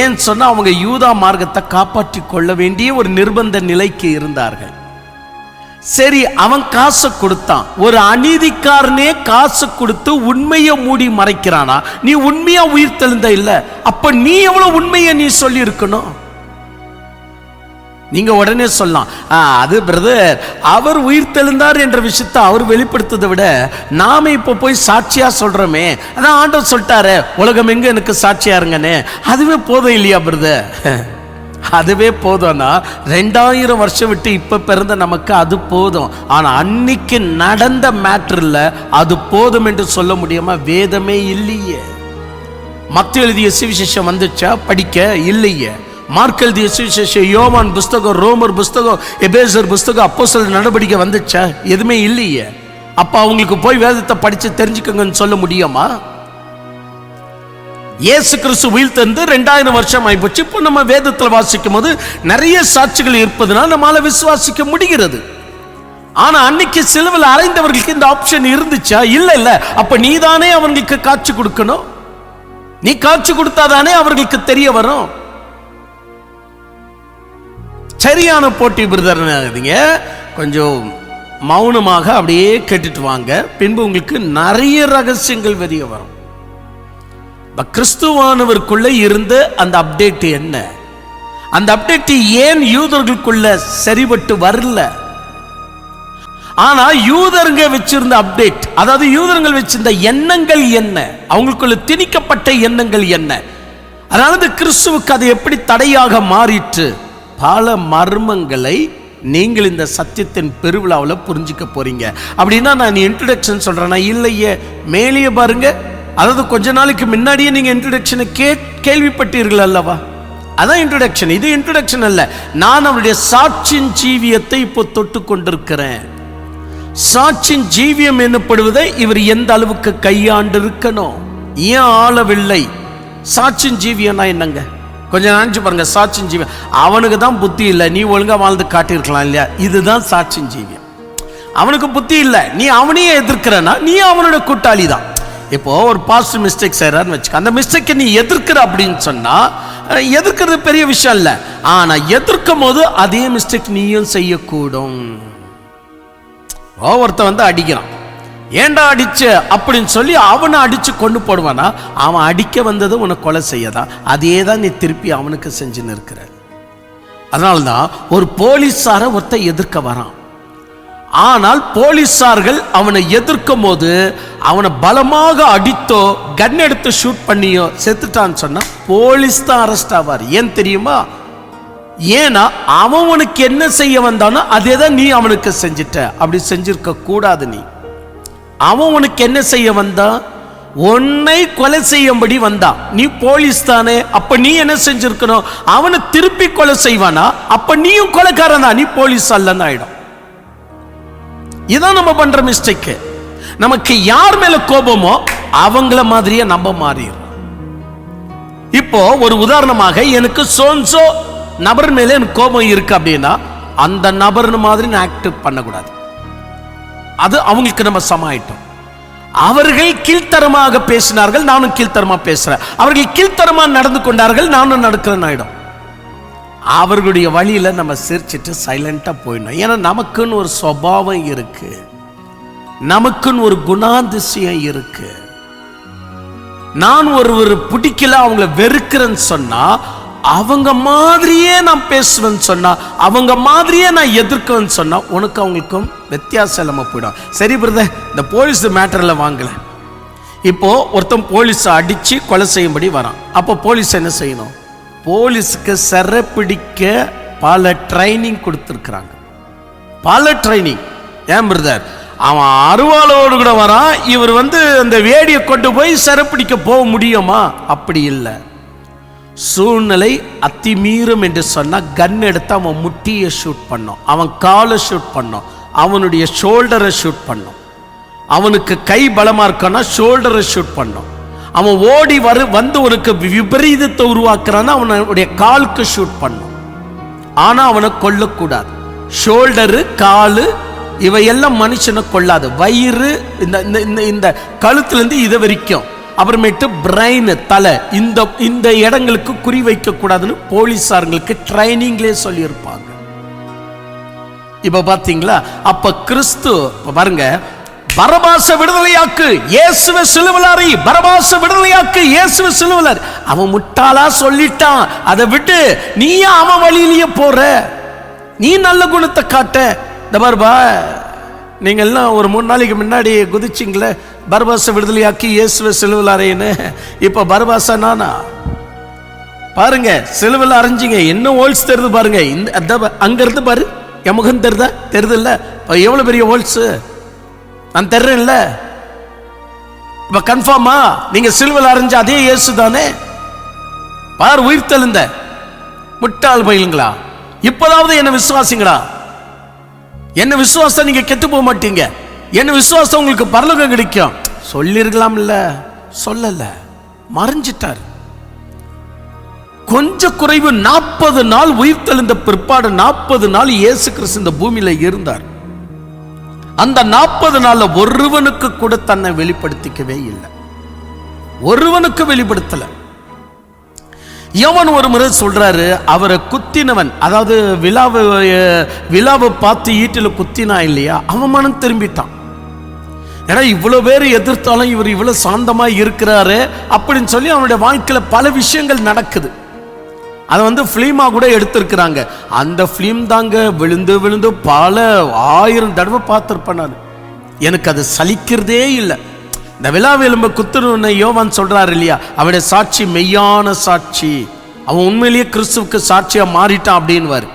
ஏன் சொன்னா அவங்க யூதா மார்க்கத்தை காப்பாற்றி கொள்ள வேண்டிய ஒரு நிர்பந்த நிலைக்கு இருந்தார்கள். சரி, அவன் காசை கொடுத்தான். ஒரு அநீதிக்காரனே காசு கொடுத்து உண்மையை மூடி மறைக்கிறானா? நீ உண்மையா உயிர் தெழுந்த இல்ல, அப்ப நீ எவ்வளவு உண்மையை நீ சொல்லி இருக்கணும்? நீங்க உடனே சொல்லலாம், அது பிரதர் அவர் உயிர் தெழுந்தார் என்ற விஷயத்தை அவர் வெளிப்படுத்ததை விட நாம இப்ப போய் சாட்சியா சொல்றோமே, அதான் ஆண்டவர் சொல்லிட்டாரு உலகம் எங்க எனக்கு சாட்சியா இருங்கன்னு, அதுவே போதும் இல்லையா பிரதர்? அதுவே போதும்னா 2000 வருஷம் விட்டு இப்ப பிறந்த நமக்கு அது போதும். ஆனா அன்னைக்கு நடந்த மேட்டர்ல அது போதும் என்று சொல்ல முடியுமா? வேதமே இல்லையே. மத்தேயு எழுதிய சுவிசேஷம் வந்துச்சா? படிக்க இல்லையே. மார்க் எழுதிய சுவிசேஷம், யோவான் புஸ்தகம், ரோமர் புஸ்தகம், எபேசர் புஸ்தகம், அப்போஸ்தலர் நடவடிக்கை வந்துச்சா? எதுவுமே இல்லையே. அப்ப அவங்களுக்கு போய் வேதத்தை படிச்சு தெரிஞ்சுக்கங்கன்னு சொல்ல முடியுமா? இயேசு கிறிஸ்து உயிர் தந்து 2000 வருஷம் ஆயிப்போச்சு. இப்போ நம்ம வேதத்தில் வாசிக்கும் போது நிறைய சாட்சிகள் இருப்பதனால் நம்மளால விசுவாசிக்க முடிகிறது. ஆனா அன்னைக்கு சிலுவையில் அறைந்தவர்களுக்கு இந்த ஆப்ஷன் இருந்துச்சா? இல்ல. அப்ப நீ தானே அவங்களுக்கு காட்சி கொடுக்கணும். நீ காட்சி கொடுத்தாதானே அவர்களுக்கு தெரிய வரும். சரியான போட்டி பிரதர்ங்க. கொஞ்சம் மௌனமாக அப்படியே கேட்டுட்டு வாங்க, பின்பு உங்களுக்கு நிறைய ரகசியங்கள் வெளியே வரும். கிறிஸ்துவானவருக்குள்ள இருந்த அந்த அப்டேட் என்ன? அந்த அப்டேட் ஏன் யூதர்களுக்குள்ள சரிபட்டு வரல? ஆனா யூதருங்க வச்சிருந்த அப்டேட், அதாவது யூதர்கள் வச்சிருந்த எண்ணங்கள் என்ன, அவங்களுக்குள்ள திணிக்கப்பட்ட எண்ணங்கள் என்ன, அதாவது கிறிஸ்துவுக்கு அது எப்படி தடையாக மாறிற்று? பல மர்மங்களை நீங்கள் இந்த சத்தியத்தின் பெருவிழாவில் புரிஞ்சுக்க போறீங்க. அப்படின்னா நான் இன்ட்ரடக்ஷன் சொல்றேன்னா இல்லையே, மேலேயே பாருங்க. அதாவது கொஞ்ச நாளைக்கு முன்னாடியே நீங்க இன்ட்ரடக்ஷனை கேள்விப்பட்டீர்கள் அல்லவா? அதான் இன்ட்ரடக்ஷன். இது இன்ட்ரடக்ஷன் அல்ல. நான் அவருடைய சாட்சியின் ஜீவியத்தை இப்போ தொட்டு கொண்டிருக்கிறேன். சாட்சியின் ஜீவியம் என்னப்படுவதை இவர் எந்த அளவுக்கு கையாண்டு இருக்கணும், ஏன் ஆளவில்லை. சாட்சியின் ஜீவியம்னா என்னங்க? கொஞ்சம் நினைச்சு பாருங்க. சாட்சியின் ஜீவியம், அவனுக்கு தான் புத்தி இல்லை, நீ ஒழுங்கா வாழ்ந்து காட்டியிருக்கலாம் இல்லையா? இதுதான் சாட்சியின் ஜீவியம். அவனுக்கு புத்தி இல்லை, நீ அவனையே எதிர்க்கிறனா நீ அவனோட கூட்டாளி தான். இப்போ ஒரு பாஸ்டர் மிஸ்டேக் செய்யறான்னு வச்சுக்க, அந்த மிஸ்டேக்கை நீ எதிர்க்கிற அப்படின்னு சொன்னா, எதிர்க்கிறது பெரிய விஷயம் இல்லை. ஆனா எதிர்க்கும் போது அதே மிஸ்டேக் நீயும் செய்யக்கூடும். ஒருத்த வந்து அடிக்கிறான், ஏண்டா அடிச்ச அப்படின்னு சொல்லி அவனை அடிச்சு கொண்டு போடுவானா? அவன் அடிக்க வந்தது உனக்கு கொலை செய்யதான், அதே தான் நீ திருப்பி அவனுக்கு செஞ்சுன்னு இருக்கிற. அதனால்தான் ஒரு போலீஸார ஒருத்த எதிர்க்க வரான். ஆனால் போலீஸார்கள் அவனை எதிர்க்கும் போது அவனை பலமாக அடித்தோ கன் எடுத்து ஷூட் பண்ணியோ செத்துட்டான்னு சொன்னா போலீஸ் தான் அரெஸ்ட் ஆவார். ஏன் தெரியுமா? ஏன்னா அவன் உனக்கு என்ன செய்ய வந்தானோ அதே தான் நீ அவனுக்கு செஞ்சிட்ட. அப்படி செஞ்சிருக்க கூடாது. நீ அவன் உனக்கு என்ன செய்ய வந்தான்? உன்னை கொலை செய்யும்படி வந்தான். நீ போலீஸ் தானே, அப்ப நீ என்ன செஞ்சிருக்கணும்? அவனை திருப்பி கொலை செய்வானா? அப்ப நீயும் கொலைக்காரன் தான், நீ போலீஸ் அல்லன்னு ஆயிடும். இதான் நம்ம பண்ற மிஸ்டேக். நமக்கு யார் மேல கோபமோ அவங்கள மாதிரியே நம்ம மாறிடுறோம். இப்போ ஒரு உதாரணமாக, எனக்கு சோன்சோ நபர் மேல எனக்கு கோபம் இருக்கு அப்படின்னா அந்த நபர் மாதிரி நான் ஆக்ட் பண்ணக்கூடாது. அது அவங்களுக்கு நம்ம சமாயிட்டோம். அவர்கள் கீழ்த்தரமாக பேசினார்கள், நானும் கீழ்த்தரமா பேசுறேன். அவர்கள் கீழ்த்தரமா நடந்து கொண்டார்கள், நானும் நடக்கிறேன் ஆயிடும். அவர்களுடைய வழியில நம்ம சிரிச்சிட்டு சைலண்டா போயிடணும். ஏன்னா நமக்குன்னு ஒரு சுபாவம் இருக்கு, நமக்குன்னு ஒரு குணாதிசயம் இருக்கு. நான் ஒரு பிடிக்கல, அவங்கள வெறுக்கிறேன்னு சொன்னா அவங்க மாதிரியே நான் பேசுவேன்னு சொன்னா, அவங்க மாதிரியே நான் எதிர்க்குவேன்னு சொன்னா உனக்கு அவங்களுக்கும் வித்தியாசம் இல்லாம போயிடும். சரி பிரதர், இந்த போலீஸ் மேட்டர்ல வாங்கல. இப்போ ஒருத்தன் போலீஸ் அடிச்சு கொலை செய்யும்படி வரான். அப்போ போலீஸ் என்ன செய்யணும்? போலீஸுக்கு சிறைப்பிடிக்க பல ட்ரைனிங் கொடுத்துருக்குறாங்க, பல ட்ரைனிங். ஏன் பிரதர், அவன் அருவாளோடு கூட வரான், இவர் அந்த வேடியை கொண்டு போய் சிறைப்பிடிக்க போக முடியுமா? அப்படி இல்லை. சூழ்நிலை அத்திமீறும் என்று சொன்னா கன் எடுத்து அவன் முட்டியை ஷூட் பண்ணோம், அவன் காலை ஷூட் பண்ணோம், அவனுடைய ஷோல்டரை ஷூட் பண்ணோம். அவனுக்கு கை பலமா இருக்கான்னா ஷோல்டரை ஷூட் பண்ணோம். அவன் ஓடி வந்து உனக்கு விபரீதத்தை உருவாக்குறான்னா அவனுடைய காலுக்கு ஷூட் பண்ணும். ஆனா அவனை கொல்லக்கூடாது. ஷோல்டரு, காலு இவையெல்லாம் மனுஷனை கொள்ளாது. வயிறு, இந்த கழுத்துல இருந்து இதை வரைக்கும், அப்புறமேட்டு பிரெயின், தலை, இந்த இடங்களுக்கு குறி வைக்க கூடாதுன்னு போலீஸார்களுக்கு ட்ரைனிங்லேயே சொல்லியிருப்பாங்க. இப்ப பாத்தீங்களா? அப்ப கிறிஸ்து பாருங்க, பரபாச விடுதலையாக்கு, இயேசுவை சிலுவையிலாரி, பரபாச விடுதலையாக்கு, இயேசுவை சிலுவையிலாரி. அவன் முட்டாளா சொல்லிட்டான், அதை விட்டு நீ அவன் வழியிலேயே போற, நீ நல்ல குணத்தை காட்ட. இந்த பாருபா, நீங்க எல்லாம் ஒரு 3 நாளைக்கு முன்னாடி குதிச்சிங்களே, பரபாச விடுதலையாக்கி இயேசுவை சிலுவையிலாரின்னு. இப்ப பரபாசா நானா? பாருங்க, சிலுவையில் அரைஞ்சிங்க, என்ன ஹோல்ஸ் தெரியுது பாருங்க. அங்க இருந்து பாரு, என் முகம் தெரியுது இல்ல? எவ்வளவு பெரிய ஹோல்ஸ் நான் தெரிறேன்ல. இப்ப கன்ஃபார்மா நீங்க சிலுவையில் அரைஞ்ச அதே இயேசு தானே? பார், உயிர் தெழுந்த முட்டாள் பயிலுங்களா, இப்பதாவது என்ன விசுவாசிங்களா? என்ன விசுவாசம் நீங்க கெட்டு போக மாட்டீங்க, என்ன விசுவாசம் உங்களுக்கு பரலோகம் கிடைக்கும். சொல்லிருக்கலாம் இல்ல, சொல்லல, மறைஞ்சிட்டார். கொஞ்சம் குறைவு 40 நாள் உயிர் தெழுந்த பிற்பாடு 40 நாள் இயேசு கிறிஸ்து இந்த பூமியில இருந்தார். அந்த 40 நாள்ல ஒருவனுக்கு கூட தன்னை வெளிப்படுத்திக்கவே இல்லை, ஒருவனுக்கு வெளிப்படுத்தல. எவன் ஒரு முறை சொல்றாரு, அவரை குத்தினவன், அதாவது விழாவை பார்த்து ஈட்டில குத்தினா இல்லையா, அவன் மனம் திரும்பிட்டான். ஏன்னா இவ்வளவு பேர் எதிர்த்தாலும் இவர் இவ்வளவு சாந்தமா இருக்கிறாரு அப்படின்னு சொல்லி அவனுடைய வாழ்க்கையில பல விஷயங்கள் நடக்குது. அதை பிலிமா கூட எடுத்திருக்கிறாங்க. அந்த பிலிம் தாங்க விழுந்து விழுந்து பல 1000 தடவை பார்த்திருப்பேன் நான். எனக்கு அது சலிக்கிறதே இல்லை. இந்த விழா எலும்பு குத்துன்னு யோவான் சொல்றாரு இல்லையா, அவருடைய சாட்சி மெய்யான சாட்சி. அவன் உண்மையிலேயே கிறிஸ்துவுக்கு சாட்சியா மாறிட்டான் அப்படின்வாரு.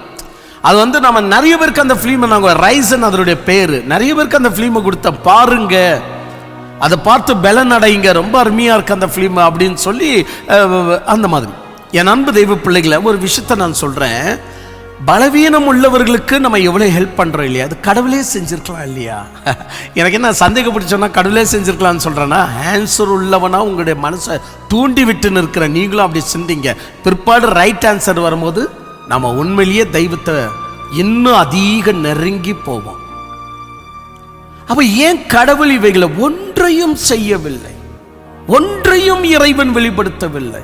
அது வந்து நம்ம நிறைய பேருக்கு அந்த ஃபிலிமை நாங்கள் ரைசன் அதனுடைய பேரு, நிறைய பேருக்கு அந்த ஃபிலிமை கொடுத்த பாருங்க, அதை பார்த்து பலன் அடைங்க, ரொம்ப அருமையா இருக்கு அந்த ஃபிலிம் அப்படின்னு சொல்லி அந்த மாதிரி. என் அன்பு தெய்வ பிள்ளைகளை, ஒரு விஷயத்த நான் சொல்றேன், பலவீனம் உள்ளவர்களுக்கு நம்ம எவ்வளவு ஹெல்ப் பண்றோம் இல்லையா, அது கடவுளே செஞ்சிருக்கலாம் இல்லையா. எனக்கு என்ன சந்தேகப்பட்டு கடவுளே செஞ்சிருக்கலாம்னு சொல்றேன்னா, ஆன்சர் உள்ளவனா உங்களுடைய மனசை தூண்டி விட்டு நிற்கிற நீங்களும் அப்படி சிந்திங்க. பிற்பாடு ரைட் ஆன்சர் வரும்போது நம்ம உண்மையிலேயே தெய்வத்தை இன்னும் அதிக நெருங்கி போவோம். அப்ப ஏன் கடவுள் இவைகளை ஒன்றையும் செய்யவில்லை, ஒன்றையும் இறைவன் வெளிப்படுத்தவில்லை?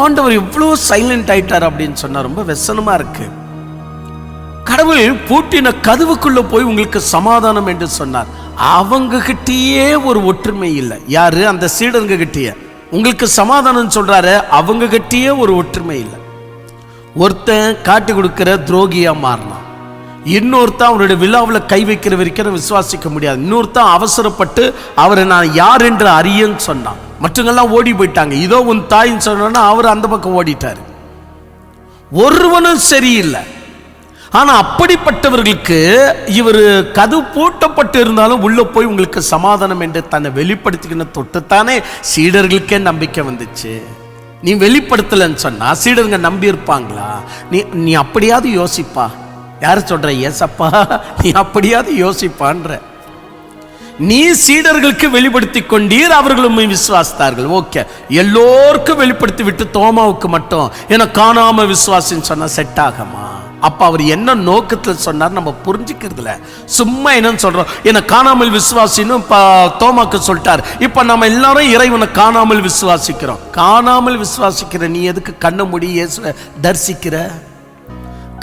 ஆண்டவர் இவ்வளவு சைலண்ட் ஆயிட்டார் அப்படின்னு சொன்னா ரொம்ப வெசனமா இருக்கு. கடவுள் பூட்டின கதவுக்குள்ள போய் உங்களுக்கு சமாதானம் என்று சொன்னார். அவங்க கிட்டயே ஒரு ஒற்றுமை இல்லை. யாரு? அந்த சீடங்க கிட்டயே உங்களுக்கு சமாதானம் சொல்றாரு, அவங்க கிட்டயே ஒரு ஒற்றுமை இல்லை. ஒருத்தன் காட்டி கொடுக்கிற துரோகியா மாறினான், இன்னொருத்தன் அவருடைய விழாவில் கை வைக்கிற வரைக்கும் விசுவாசிக்க முடியாது, இன்னொருத்தன் அவசரப்பட்டு அவரை நான் யார் என்று அறியன்னு சொன்னான், மற்றவங்கெல்லாம் ஓடி போயிட்டாங்க. இதோ உன் தாயின்னு சொன்னா அவர் அந்த பக்கம் ஓடிட்டாரு. ஒருவனும் சரியில்லை. ஆனா அப்படிப்பட்டவர்களுக்கு இவர் கதவு பூட்டப்பட்டு இருந்தாலும் உள்ள போய் உங்களுக்கு சமாதானம் என்று தன்னை வெளிப்படுத்திக்கின தொட்டுத்தானே சீடர்களுக்கே நம்பிக்கை வந்துச்சு. நீ வெளிப்படுத்தலன்னு சொன்னா சீடருங்க நம்பி இருப்பாங்களா? நீ அப்படியாவது யோசிப்பா. யாரு சொல்ற? ஏசப்பா, நீ அப்படியாவது யோசிப்பான்ற. நீ சீடர்களுக்கு வெளிப்படுத்தி கொண்டீர், அவர்களும் விசுவாசித்தார்கள். ஓகே, எல்லோருக்கும் வெளிப்படுத்தி விட்டு தோமாவுக்கு மட்டும் என காணாம விசுவாசின்னு சொன்னா செட் ஆகுமா? அப்ப அவர் என்ன நோக்கத்தில் சொன்னார் நம்ம புரிஞ்சுக்கிறதுல. சும்மா என்னன்னு சொல்றோம், என்ன காணாமல் விசுவாசின்னு தோமாக்கு சொல்லிட்டார். இப்ப நம்ம எல்லாரும் இறைவனை காணாமல் விசுவாசிக்கிறோம். காணாமல் விசுவாசிக்கிற நீ எதுக்கு கண்ண மூடி இயேசுவை தரிசிக்கிற?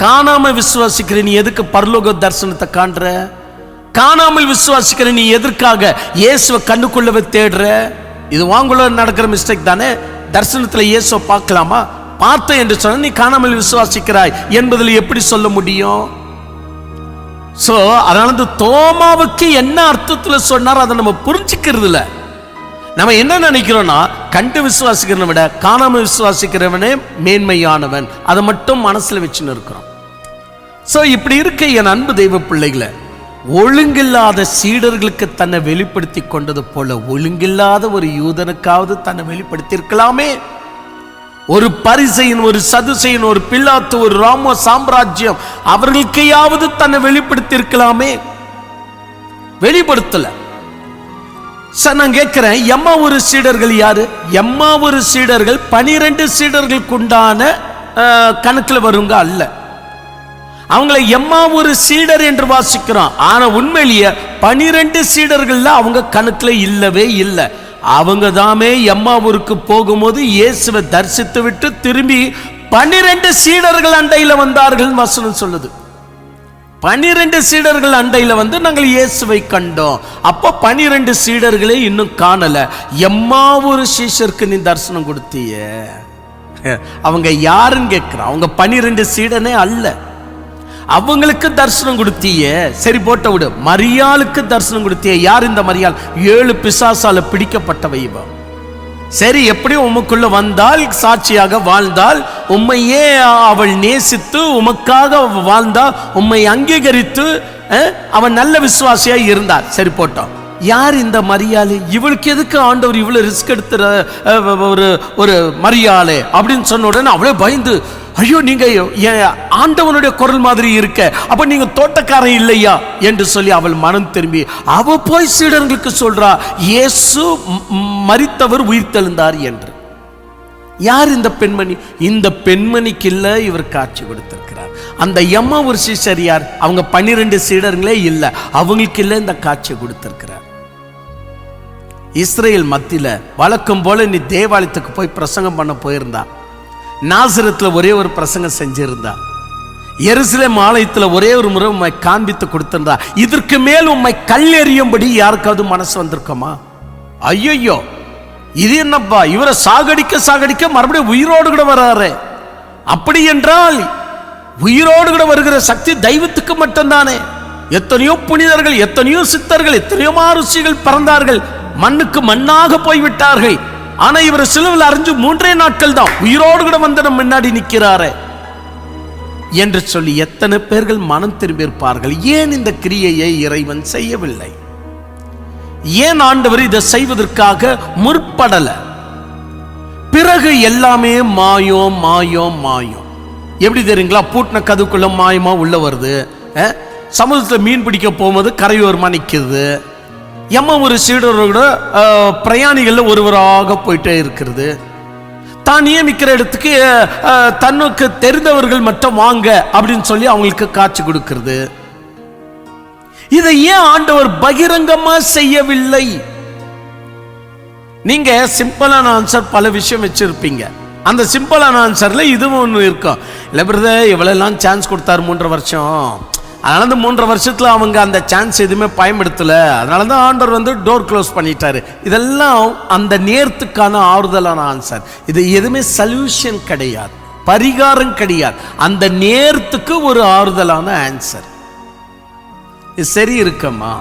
காணாம விசுவாசிக்கிற நீ எதுக்கு பரலோக தரிசனத்தை காண்ற? காணாமல் விசுவாசிக்கிற நீ எதற்காக இயேசுவை கண்ணுக்குள்ளவே தேடுற? இது வாங்குள்ள நடக்கிற மிஸ்டேக் தானே. தரிசனத்துல இயேசுவை பார்க்கலாமா? பார்த்த என்று சொன்ன நீ காணாமல் விசுவாசிக்கிறாய் என்பதில் எப்படி சொல்ல முடியும்? சோ அதனால தோமாவுக்கு என்ன அர்த்தத்துல சொன்னார் அதை நம்ம புரிஞ்சுக்கிறது இல்ல. நம்ம என்ன நினைக்கிறோம்னா, கண்டு விசுவாசிக்கிறவனை விட காணாமல் விசுவாசிக்கிறவனே மேன்மையானவன், அதை மட்டும் மனசுல வச்சுன்னு இருக்கிறோம். சோ இப்படி இருக்க என் அன்பு தெய்வ பிள்ளைகளை, ஒழுங்கில்லாத சீடர்களுக்கு தன்னை வெளிப்படுத்தி கொண்டது போல ஒழுங்கில்லாத ஒரு யூதனுக்காவது தன்னை வெளிப்படுத்தி இருக்கலாமே. ஒரு பரிசையின், ஒரு சதுசையின், ஒரு பிலாத்து, ஒரு ரோம சாம்ராஜ்யம், அவர்களுக்கையாவது தன்னை வெளிப்படுத்தி இருக்கலாமே. வெளிப்படுத்தல. நான் கேட்கிறேன், எம்மா ஒரு சீடர்கள் யாரு? எம்மா ஒரு சீடர்கள் 12 சீடர்களுக்கு உண்டான கணக்குல வருங்க அல்ல. அவங்களை எம்மா ஒரு சீடர் என்று வாசிக்கிறோம். ஆனா உண்மையிலேயே 12 சீடர்கள்ல அவங்க கணக்குல இல்லவே இல்லை. அவங்க தாமே எம்மாவூருக்கு போகும்போது இயேசுவை தரிசித்து விட்டு திரும்பி 12 சீடர்கள் அண்டையில வந்தார்கள் வசனம் சொல்லுது. 12 சீடர்கள் அண்டையில வந்து நாங்கள் இயேசுவை கண்டோம். அப்போ 12 சீடர்களே இன்னும் காணல. எம்மாவூர் சீஷருக்கு நீ தரிசனம் கொடுத்திய, அவங்க யாருன்னு கேட்கிறான். அவங்க 12 சீடனே அல்ல. அவங்களுக்கு தரிசனம் கொடுத்திய, சரி போட்ட விடு. மரியாளுக்கு தரிசனம் கொடுத்திய. யார் இந்த மரியாள்? 7 பிசாசால பிடிக்கப்பட்டவை. சரி, எப்படியும் உமக்குள்ள வந்தால், சாட்சியாக வாழ்ந்தால், உம்மையே அவள் நேசித்து உமக்காக வாழ்ந்தால், உம்மை அங்கீகரித்து அவன் நல்ல விசுவாசியா இருந்தார். சரி போட்டோம். யார் இந்த மரியாளு? இவளுக்கு எதுக்கு ஆண்டவர் இவ்வளவு ரிஸ்க் எடுத்துற ஒரு மரியாளு அப்படின்னு சொன்ன உடனே அவளே பயந்து, ஐயோ நீங்க ஆண்டவனுடைய குரல் மாதிரி இருக்க, அப்ப நீங்க தோட்டக்காரன் இல்லையா என்று சொல்லி அவள் மனம் திரும்பி அவ போய் சீடர்களுக்கு சொல்றா, இயேசு மரித்தவர் உயிர் தெழுந்தார் என்று. யார் இந்த பெண்மணி? இந்த பெண்மணிக்கு இல்ல இவர் காட்சி கொடுத்திருக்கிறார். அந்த எம்மா ஒரு சீஷர் யார்? அவங்க 12 சீடர்களே இல்ல, அவங்களுக்கு இல்ல இந்த காட்சி கொடுத்திருக்கிறார். இஸ்ரேல் மத்தியில வழக்கம் போல நீ தேவாலயத்துக்கு போய் பிரசங்கம் பண்ண போயிருந்தா, நாசரத்துல ஒரே ஒரு பிரசங்கம் செஞ்சிருந்தா, எருசலேம் ஆலயத்துல ஒரே ஒரு முறை உம்மை காண்பித்து கொடுத்திருந்தா, இதற்கு மேல் உம்மை கல்லெறியும்படி யாருக்காவது மனசு வந்திருக்குமா? ஐயோ, இது என்னப்பா, இவரை சாகடிக்க மறுபடியும் உயிரோடு கூட வர்றாரு. அப்படி என்றால் உயிரோடு கூட வருகிற சக்தி தெய்வத்துக்கு மட்டும்தானே. எத்தனையோ புனிதர்கள், எத்தனையோ சித்தர்கள், எத்தனையோ மாருசிகள் பிறந்தார்கள், மண்ணுக்கு மண்ணாக போய்விட்டார்கள். ஆனா இவர் சிலுவையில் அறைஞ்சு 3 நாட்கள் தான் உயிரோடு கூட வந்து நம்ம முன்னாடி நிற்கிறாரு என்று சொல்லி எத்தனை பேர்கள் மனம் திரும்பியிருப்பார்கள். ஏன் இந்த கிரியையை இறைவன் செய்யவில்லை? ஏன் ஆண்டவர் இதை செய்வதற்காக முற்படல? பிறகு எல்லாமே மாயம் மாயம் மாயம். எப்படி தெரியுங்களா? பூட்டின கதுக்குள்ள மாயமா உள்ள வருது. சமுதிரத்தில் மீன் பிடிக்க போகும்போது கரையோரமா நிற்கிறது. ஒரு சீடரோட பிரயாணிகள்ல ஒருவராக போயிட்டே இருக்கிறது. தான் நியமிக்கிற இடத்துக்கு தன்னுக்கு தெரிந்தவர்கள் மட்டும் வாங்க அப்படின்னு சொல்லி அவங்களுக்கு காட்சி கொடுக்கிறது. இதை ஏன் ஆண்டவர் பகிரங்கமா செய்யவில்லை? நீங்க சிம்பிளான ஆன்சர் பல விஷயம் வச்சிருப்பீங்க. அந்த சிம்பிளான ஆன்சர்ல இதுவும் ஒன்று இருக்கும். இல்லை பிரதர், எவ்வளவு சான்ஸ் கொடுத்தாரு 3 வருஷம், அதனால இந்த 3 வருஷத்துல அவங்க அந்த சான்ஸ் எதுவுமே பயன்படுத்தல, அதனாலதான் ஆண்டவர் வந்து டோர் க்ளோஸ் பண்ணிட்டாரு. இதெல்லாம் அந்த நேரத்துக்கான ஆறுதலான ஆன்சர். இது எதுவுமே சொல்யூஷன் கிடையாது, பரிகாரம் கிடையாது. அந்த நேரத்துக்கு ஒரு ஆறுதலான ஆன்சர். இது சரி இருக்கமா?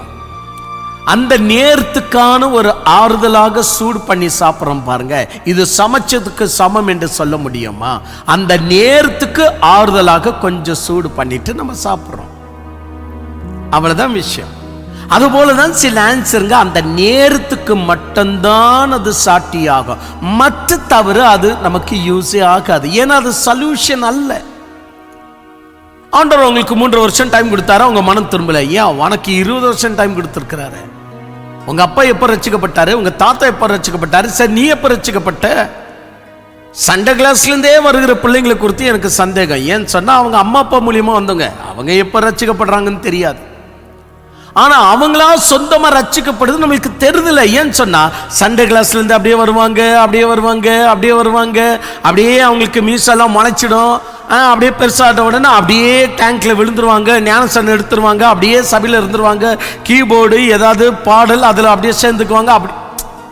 அந்த நேரத்துக்கான ஒரு ஆறுதலாக சூடு பண்ணி சாப்பிட்றோம் பாருங்க, இது சமைச்சதுக்கு சமம் என்று சொல்ல முடியுமா? அந்த நேரத்துக்கு ஆறுதலாக கொஞ்சம் சூடு பண்ணிட்டு நம்ம சாப்பிட்றோம், அவ்வளவுதான் விஷயம். அதுபோலதான் சில ஆன்சருங்க அந்த நேரத்துக்கு மட்டும்தான் அது சாட்டியாகும், மற்ற தவிர அது நமக்கு யூஸே ஆகாது. ஏன்னா அது சொல்யூஷன் அல்ல. ஆண்டவர் உங்களுக்கு 3 வருஷம் டைம் கொடுத்தாரு, உங்க மனம் திரும்பல. ஏன்? உனக்கு 20 வருஷம் டைம் கொடுத்திருக்கிறாரு. உங்க அப்பா எப்ப ரட்சிக்கப்பட்டாரு? உங்க தாத்தா எப்ப ரட்சிக்கப்பட்டாரு? சரி, நீ எப்ப ரட்சிக்கப்பட்ட? சண்டே கிளாஸ்ல இருந்தே வருகிற பிள்ளைங்களை குறித்து எனக்கு சந்தேகம். ஏன்னு சொன்னா அவங்க அம்மா அப்பா மூலியமா வந்தவங்க, அவங்க எப்ப ரட்சிக்கப்படுறாங்கன்னு தெரியாது. ஆனா அவங்களா சொந்தமா ரட்சிக்கப்படுது நம்மளுக்கு தெரியுதுல. ஏன்னு சொன்னா சண்டே கிளாஸ்ல இருந்து அப்படியே வருவாங்க, அப்படியே வருவாங்க, அப்படியே வருவாங்க, அப்படியே அவங்களுக்கு மீசெல்லாம் முளைச்சிடும், அப்படியே பெருசாட்ட உடனே அப்படியே டேங்க்ல விழுந்துருவாங்க, ஞானசன் எடுத்துருவாங்க, அப்படியே சபையில் இருந்துருவாங்க, கீபோர்டு ஏதாவது பாடல் அதில் அப்படியே சேர்ந்துக்குவாங்க. அப்படி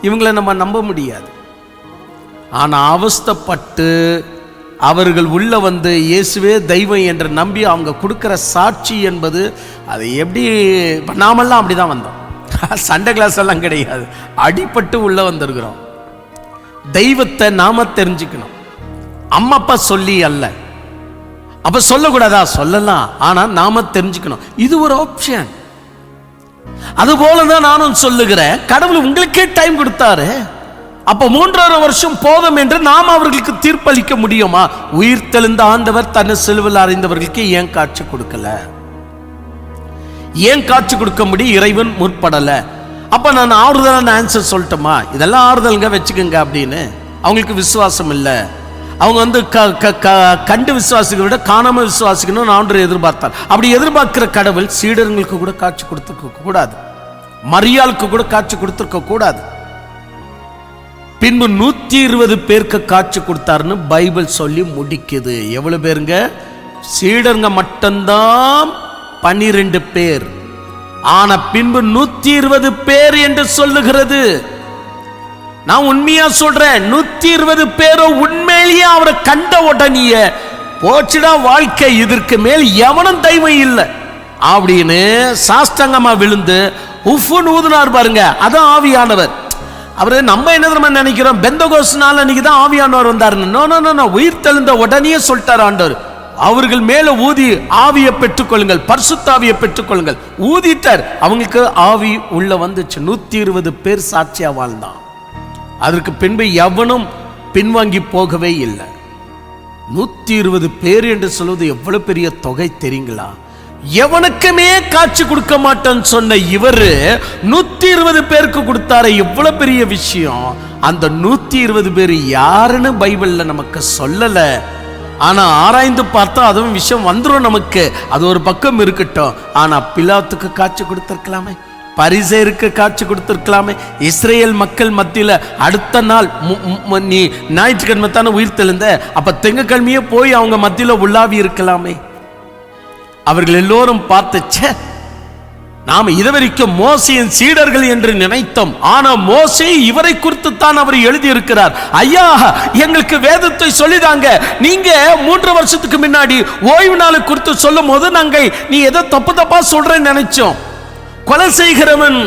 இவங்களை நம்ம நம்ப முடியாது. ஆனா அவஸ்தைப்பட்டு அவர்கள் உள்ள வந்து இயேசுவே தெய்வம் என்று நம்பி அவங்க கொடுக்கிற சாட்சி என்பது, அது எப்படி நாமெல்லாம் அப்படிதான் வந்தோம். சண்டே கிளாஸ் எல்லாம் கிடையாது, அடிபட்டு உள்ள வந்திருக்கிறோம். தெய்வத்தை நாம தெரிஞ்சுக்கணும், அம்மா அப்பா சொல்லி அல்ல. அப்ப சொல்லக்கூடாதா? சொல்லலாம், ஆனா நாம தெரிஞ்சுக்கணும். இது ஒரு ஆப்ஷன். அது போலதான் நானும் சொல்லுகிறேன், கடவுள் உங்களுக்கே டைம் கொடுத்தாரு. அப்ப 3.5 வருஷம் போதும் என்று நாம் அவர்களுக்கு தீர்ப்பளிக்க முடியுமா? உயிர் தெழுந்த ஆண்டவர் தன்னை சிலுவையில் அறைந்தவர்களுக்கு ஏன் காட்சி கொடுக்கல? ஏன் காட்சி கொடுக்க முடியும்? இறைவன் முற்படல. அப்ப நான் ஆறுதலான ஆன்சர் சொல்லட்டுமா? இதெல்லாம் ஆறுதலுங்க வச்சுக்கோங்க அப்படின்னு. அவங்களுக்கு விசுவாசம் இல்லை. அவங்க வந்து கண்டு விசுவாசிக்க விட காணாம விசுவாசிக்கணும்னு ஆண்டவர் எதிர்பார்த்தார். அப்படி எதிர்பார்க்கிற கடவுள் சீடர்களுக்கு கூட காட்சி கொடுத்திருக்க கூடாது, மரியாளுக்கு கூட காட்சி கொடுத்திருக்க கூடாது. பின்பு 120 பேருக்கு காட்சி கொடுத்தாருன்னு பைபிள் சொல்லி முடிக்குது. எவ்வளவு பேருங்க? சீடருங்க மட்டும்தான் 12 பேர். ஆனா பின்பு 120 பேர் என்று சொல்லுகிறது. நான் உண்மையா சொல்றேன், 120 பேரும் உண்மையிலேயே அவரை கண்ட உடனே போச்சுடா வாழ்க்கை, இதற்கு மேல் எவனும் தெய்வம் இல்லை அப்படின்னு சாஷ்டாங்கமா விழுந்து உஃப்னு ஊதுனார் பாருங்க. அதான் ஆவியானவர். அவரு நம்ம என்ன நினைக்கிறோம், பெந்தகோஸ்து நாள் அன்னைக்கு தான் ஆவியானவர் வந்தாருன்னு. நோ நோ நோ, உயிர் தெழுந்த உடனே சொல்லிட்டார் ஆண்டவர், அவர்கள் மேல ஊதி ஆவியை பெற்றுக்கொள்ளுங்கள், பரிசுத்தாவியை பெற்றுக்கொள்ளுங்கள். ஊதிட்டார், அவங்களுக்கு ஆவி உள்ள வந்துச்சு. 120 பேர் சாட்சியா வாழ்ந்தான். அதற்கு பின்பு எவனும் பின்வாங்கி போகவே இல்லை. 120 பேர் என்று சொல்வது எவ்வளவு பெரிய தொகை தெரியுங்களா? எவனுக்குமே காட்சி கொடுக்க மாட்டேன்னு சொன்ன இவரு 120 பேருக்கு கொடுத்தாரு. எவ்வளவு பெரிய விஷயம்! அந்த 120 பேர் யாருன்னு பைபிள்ல நமக்கு சொல்லல. ஆனா ஆராய்ந்து பார்த்தா அதுவும் விஷயம் வந்துடும் நமக்கு. அது ஒரு பக்கம் இருக்கட்டும். ஆனா பிலாத்துக்கு காட்சி கொடுத்திருக்கலாமே, பரிசேயருக்கு காட்சி கொடுத்திருக்கலாமே, இஸ்ரேல் மக்கள் மத்தியில அடுத்த நாள் நீ ஞாயிற்றுக்கிழமை தானே உயிர் தெழுந்த, அப்ப திங்கட்கிழமையே போய் அவங்க மத்தியில உள்ளாவி இருக்கலாமே. அவர்கள் எல்லோரும் பார்த்து, நாம இதுவரைக்கும் மோசையின் சீடர்கள் என்று நினைத்தோம், ஆனா மோசே இவரை குறித்து தான் அவர் எழுதியிருக்கிறார். ஐயா, எங்களுக்கு வேதத்தை சொல்லிதாங்க. நீங்க 3 வருஷத்துக்கு முன்னாடி ஓய்வு நாளை குறித்து சொல்லும் போது நாங்க நீ ஏதோ தப்பு தப்பா சொல்றேன்னு நினைச்சோம். கொலை செய்கிறவன்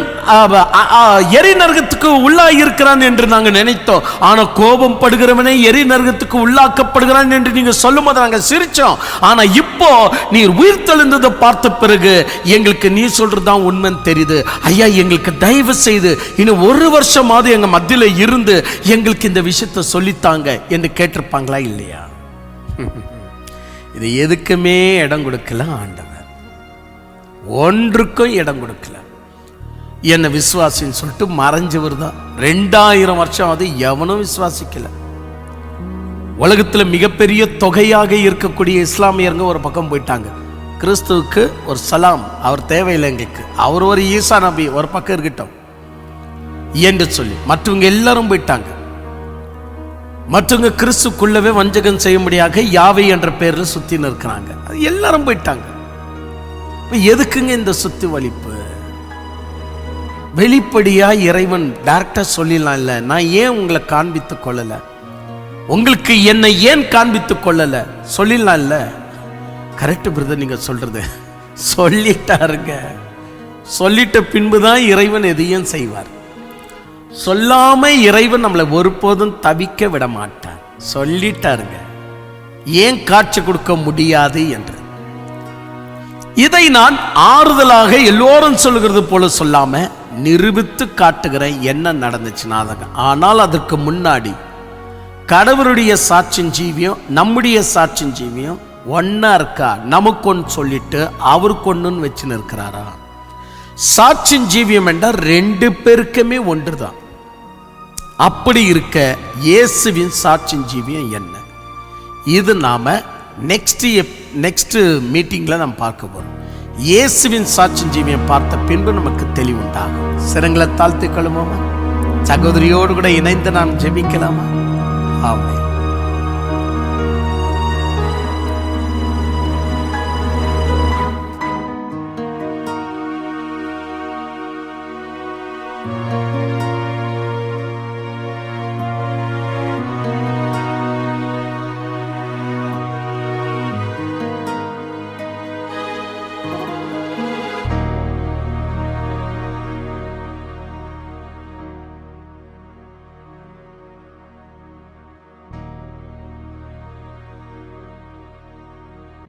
எரி நரகத்துக்கு உள்ளாயிருக்கிறான் என்று நாங்கள் நினைத்தோம். ஆனா கோபம் படுகிறவனே எரி நரகத்துக்கு உள்ளாக்கப்படுகிறான் என்று நீங்க சொல்லும் போது நாங்கள் சிரிச்சோம். ஆனா இப்போ நீர் உயிர் தெழுந்ததை பார்த்த பிறகு எங்களுக்கு நீ சொல்றதுதான் உண்மைன்னு தெரியுது. ஐயா, எங்களுக்கு தயவு செய்து இன்னும் 1 வருஷமாவது எங்க மத்தியில இருந்து எங்களுக்கு இந்த விஷயத்தை சொல்லித்தாங்க என்று கேட்டிருப்பாங்களா இல்லையா? இது எதுக்குமே இடம் கொடுக்கல ஆண்டவர், ஒன்றுக்கும் இடம் கொடுக்கல. என்ன விசுவாசின்னு சொல்லிட்டு மறைஞ்சவர் தான். 2000 வருஷம் அது எவனும் விசுவாசிக்கல. உலகத்துல மிகப்பெரிய தொகையாக இருக்கக்கூடிய இஸ்லாமியருங்க ஒரு பக்கம் போயிட்டாங்க. கிறிஸ்துவுக்கு ஒரு சலாம், அவர் தேவையில்லை எங்களுக்கு, அவர் ஒரு ஈசா நபி ஒரு பக்கம் இருக்கட்டும் என்று சொல்லி மற்றவங்க எல்லாரும் போயிட்டாங்க. மற்றவங்க கிறிஸ்துக்குள்ளவே வஞ்சகம் செய்ய முடியாத யாவை என்ற பெயரில் சுத்தின்னு இருக்கிறாங்க. அது எல்லாரும் போயிட்டாங்க. எதுக்குங்க இந்த சுத்தி வலிப்பு? வெளிப்படையா இறைவன் டைரக்டா சொல்லிடலாம் இல்ல, நான் ஏன் உங்களை காண்பித்து கொள்ளல, உங்களுக்கு என்னை ஏன் காண்பித்து கொள்ளல சொல்லிடலாம் இல்ல. கரெக்ட் பிரதர், நீங்க சொல்றது சொல்லிட்டாருங்க. சொல்லிட்ட பின்புதான் இறைவன் எதையும் செய்வார். சொல்லாம இறைவன் நம்மளை ஒருபோதும் தவிக்க விட மாட்டார். சொல்லிட்டாருங்க, ஏன் காட்சி கொடுக்க முடியாது என்று. இதை நான் ஆறுதலாக எல்லோரும் சொல்லுகிறது போல சொல்லாம நிரூபித்து காட்டுகிறேன் என்ன நடந்துச்சுன்னா. ஆனால் அதற்கு முன்னாடி கடவுளுடைய சாட்சியின் ஜீவியம் நம்முடைய சாட்சியின் ஜீவியம் ஒன்னா இருக்கா? நமக்கு ஒன்று சொல்லிட்டு அவருக்கு ஒன்றுன்னு வச்சுன்னு இருக்கிறாரா? சாட்சியின் ஜீவியம் என்றால் 2 பேருக்குமே ஒன்றுதான். அப்படி இருக்க இயேசுவின் சாட்சியின் ஜீவியம் என்ன? இது நாம நெக்ஸ்ட் மீட்டிங்ல நாம் பார்க்க போறோம். இயேசுவின் சாட்சியின் ஜீவியம் பார்த்த பின்பு நமக்கு தெளிவுண்டாகும். சிரங்களை தாழ்த்தி கொள்ளுவோமா? சகோதரியோடு கூட இணைந்து நாம் ஜெபிக்கலாமா? ஆமென்.